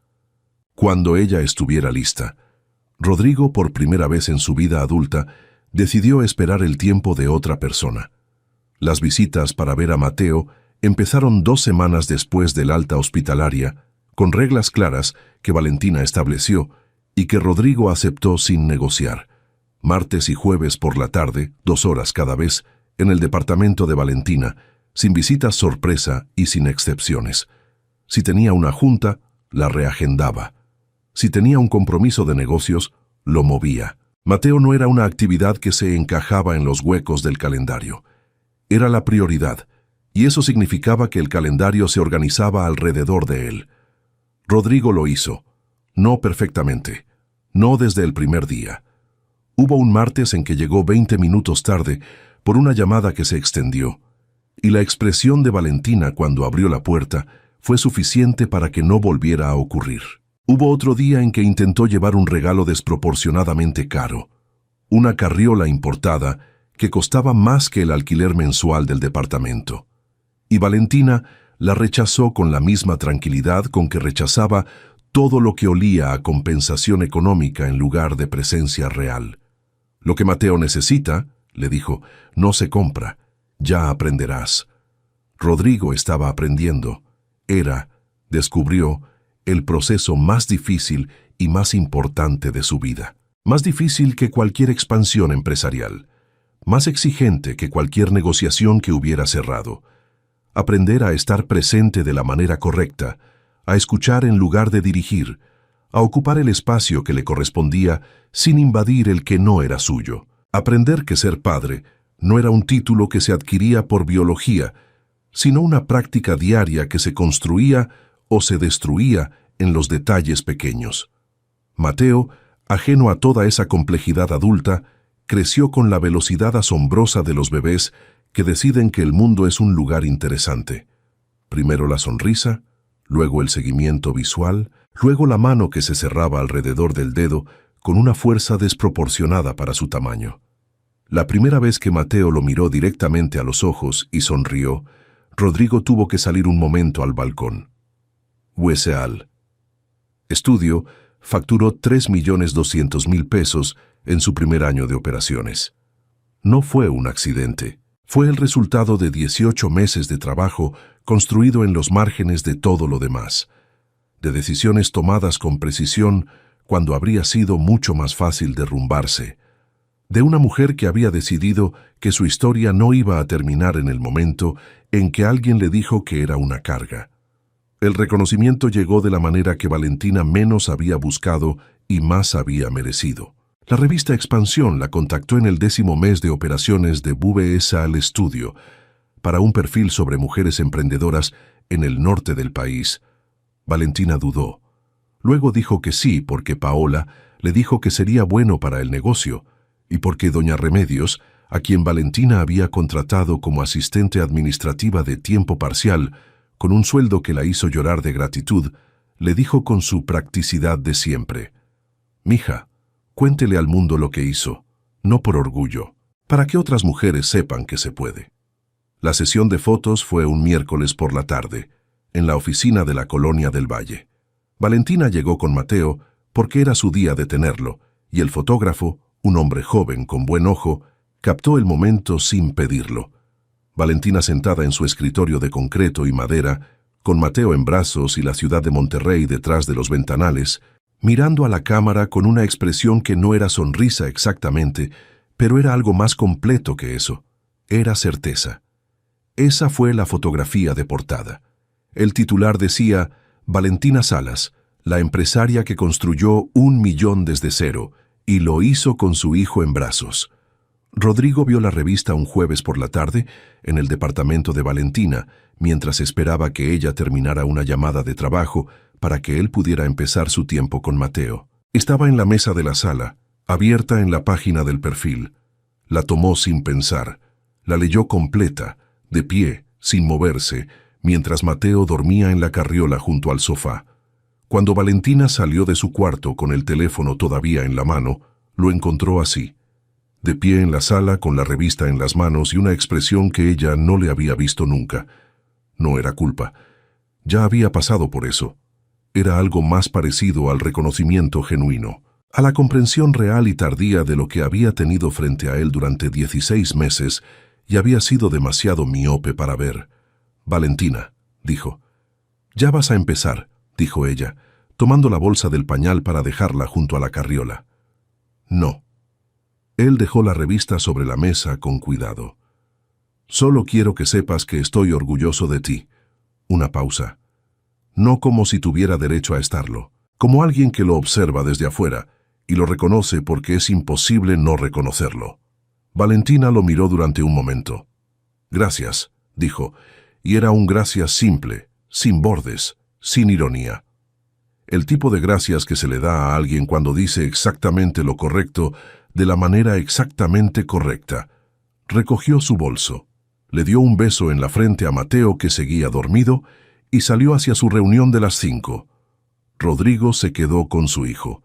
Cuando ella estuviera lista. Rodrigo, por primera vez en su vida adulta, decidió esperar el tiempo de otra persona. Las visitas para ver a Mateo empezaron 2 semanas después del alta hospitalaria, con reglas claras que Valentina estableció y que Rodrigo aceptó sin negociar. Martes y jueves por la tarde, 2 horas cada vez, en el departamento de Valentina, sin visitas sorpresa y sin excepciones. Si tenía una junta, la reagendaba. Si tenía un compromiso de negocios, lo movía. Mateo no era una actividad que se encajaba en los huecos del calendario. Era la prioridad, y eso significaba que el calendario se organizaba alrededor de él. Rodrigo lo hizo, no perfectamente, no desde el primer día. Hubo un martes en que llegó 20 minutos tarde por una llamada que se extendió, y la expresión de Valentina cuando abrió la puerta fue suficiente para que no volviera a ocurrir. Hubo otro día en que intentó llevar un regalo desproporcionadamente caro, una carriola importada que costaba más que el alquiler mensual del departamento. Y Valentina la rechazó con la misma tranquilidad con que rechazaba todo lo que olía a compensación económica en lugar de presencia real. Lo que Mateo necesita, le dijo, no se compra, ya aprenderás. Rodrigo estaba aprendiendo. Era, descubrió, el proceso más difícil y más importante de su vida. Más difícil que cualquier expansión empresarial. Más exigente que cualquier negociación que hubiera cerrado. Aprender a estar presente de la manera correcta, a escuchar en lugar de dirigir, a ocupar el espacio que le correspondía sin invadir el que no era suyo. Aprender que ser padre no era un título que se adquiría por biología, sino una práctica diaria que se construía o se destruía en los detalles pequeños. Mateo, ajeno a toda esa complejidad adulta, creció con la velocidad asombrosa de los bebés que deciden que el mundo es un lugar interesante. Primero la sonrisa, luego el seguimiento visual, luego la mano que se cerraba alrededor del dedo con una fuerza desproporcionada para su tamaño. La primera vez que Mateo lo miró directamente a los ojos y sonrió, Rodrigo tuvo que salir un momento al balcón. Weseal. Estudio facturó 3.200.000 pesos en su primer año de operaciones. No fue un accidente. Fue el resultado de 18 meses de trabajo construido en los márgenes de todo lo demás, de decisiones tomadas con precisión cuando habría sido mucho más fácil derrumbarse, de una mujer que había decidido que su historia no iba a terminar en el momento en que alguien le dijo que era una carga. El reconocimiento llegó de la manera que Valentina menos había buscado y más había merecido. La revista Expansión la contactó en el 10º mes de operaciones de Weseal Estudio para un perfil sobre mujeres emprendedoras en el norte del país. Valentina dudó. Luego dijo que sí porque Paola le dijo que sería bueno para el negocio y porque doña Remedios, a quien Valentina había contratado como asistente administrativa de tiempo parcial, con un sueldo que la hizo llorar de gratitud, le dijo con su practicidad de siempre: «Mija, cuéntele al mundo lo que hizo, no por orgullo, para que otras mujeres sepan que se puede». La sesión de fotos fue un miércoles por la tarde, en la oficina de la Colonia del Valle. Valentina llegó con Mateo porque era su día de tenerlo, y el fotógrafo, un hombre joven con buen ojo, captó el momento sin pedirlo. Valentina sentada en su escritorio de concreto y madera, con Mateo en brazos y la ciudad de Monterrey detrás de los ventanales, mirando a la cámara con una expresión que no era sonrisa exactamente, pero era algo más completo que eso. Era certeza. Esa fue la fotografía de portada. El titular decía: Valentina Salas, la empresaria que construyó 1 millón desde cero, y lo hizo con su hijo en brazos. Rodrigo vio la revista un jueves por la tarde en el departamento de Valentina, mientras esperaba que ella terminara una llamada de trabajo para que él pudiera empezar su tiempo con Mateo. Estaba en la mesa de la sala, abierta en la página del perfil. La tomó sin pensar. La leyó completa, de pie, sin moverse, mientras Mateo dormía en la carriola junto al sofá. Cuando Valentina salió de su cuarto con el teléfono todavía en la mano, lo encontró así, de pie en la sala con la revista en las manos y una expresión que ella no le había visto nunca. No era culpa. Ya había pasado por eso. Era algo más parecido al reconocimiento genuino, a la comprensión real y tardía de lo que había tenido frente a él durante 16 meses y había sido demasiado miope para ver. «Valentina», dijo. «Ya vas a empezar», dijo ella, tomando la bolsa del pañal para dejarla junto a la carriola. «No». Él dejó la revista sobre la mesa con cuidado. «Solo quiero que sepas que estoy orgulloso de ti». Una pausa. No como si tuviera derecho a estarlo, como alguien que lo observa desde afuera y lo reconoce porque es imposible no reconocerlo. Valentina lo miró durante un momento. Gracias, dijo, y era un gracias simple, sin bordes, sin ironía. El tipo de gracias que se le da a alguien cuando dice exactamente lo correcto, de la manera exactamente correcta. Recogió su bolso, le dio un beso en la frente a Mateo, que seguía dormido, y salió hacia su reunión de las 5. Rodrigo se quedó con su hijo.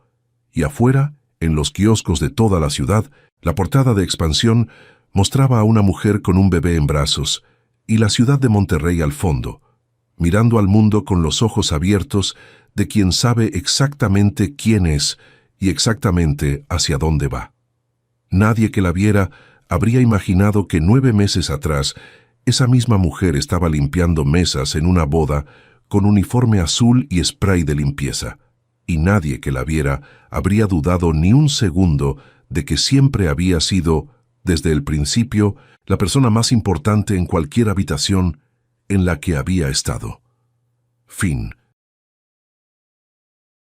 Y afuera, en los kioscos de toda la ciudad, la portada de Expansión mostraba a una mujer con un bebé en brazos, y la ciudad de Monterrey al fondo, mirando al mundo con los ojos abiertos de quien sabe exactamente quién es y exactamente hacia dónde va. Nadie que la viera habría imaginado que 9 meses atrás esa misma mujer estaba limpiando mesas en una boda con uniforme azul y spray de limpieza, y nadie que la viera habría dudado ni un segundo de que siempre había sido, desde el principio, la persona más importante en cualquier habitación en la que había estado. Fin.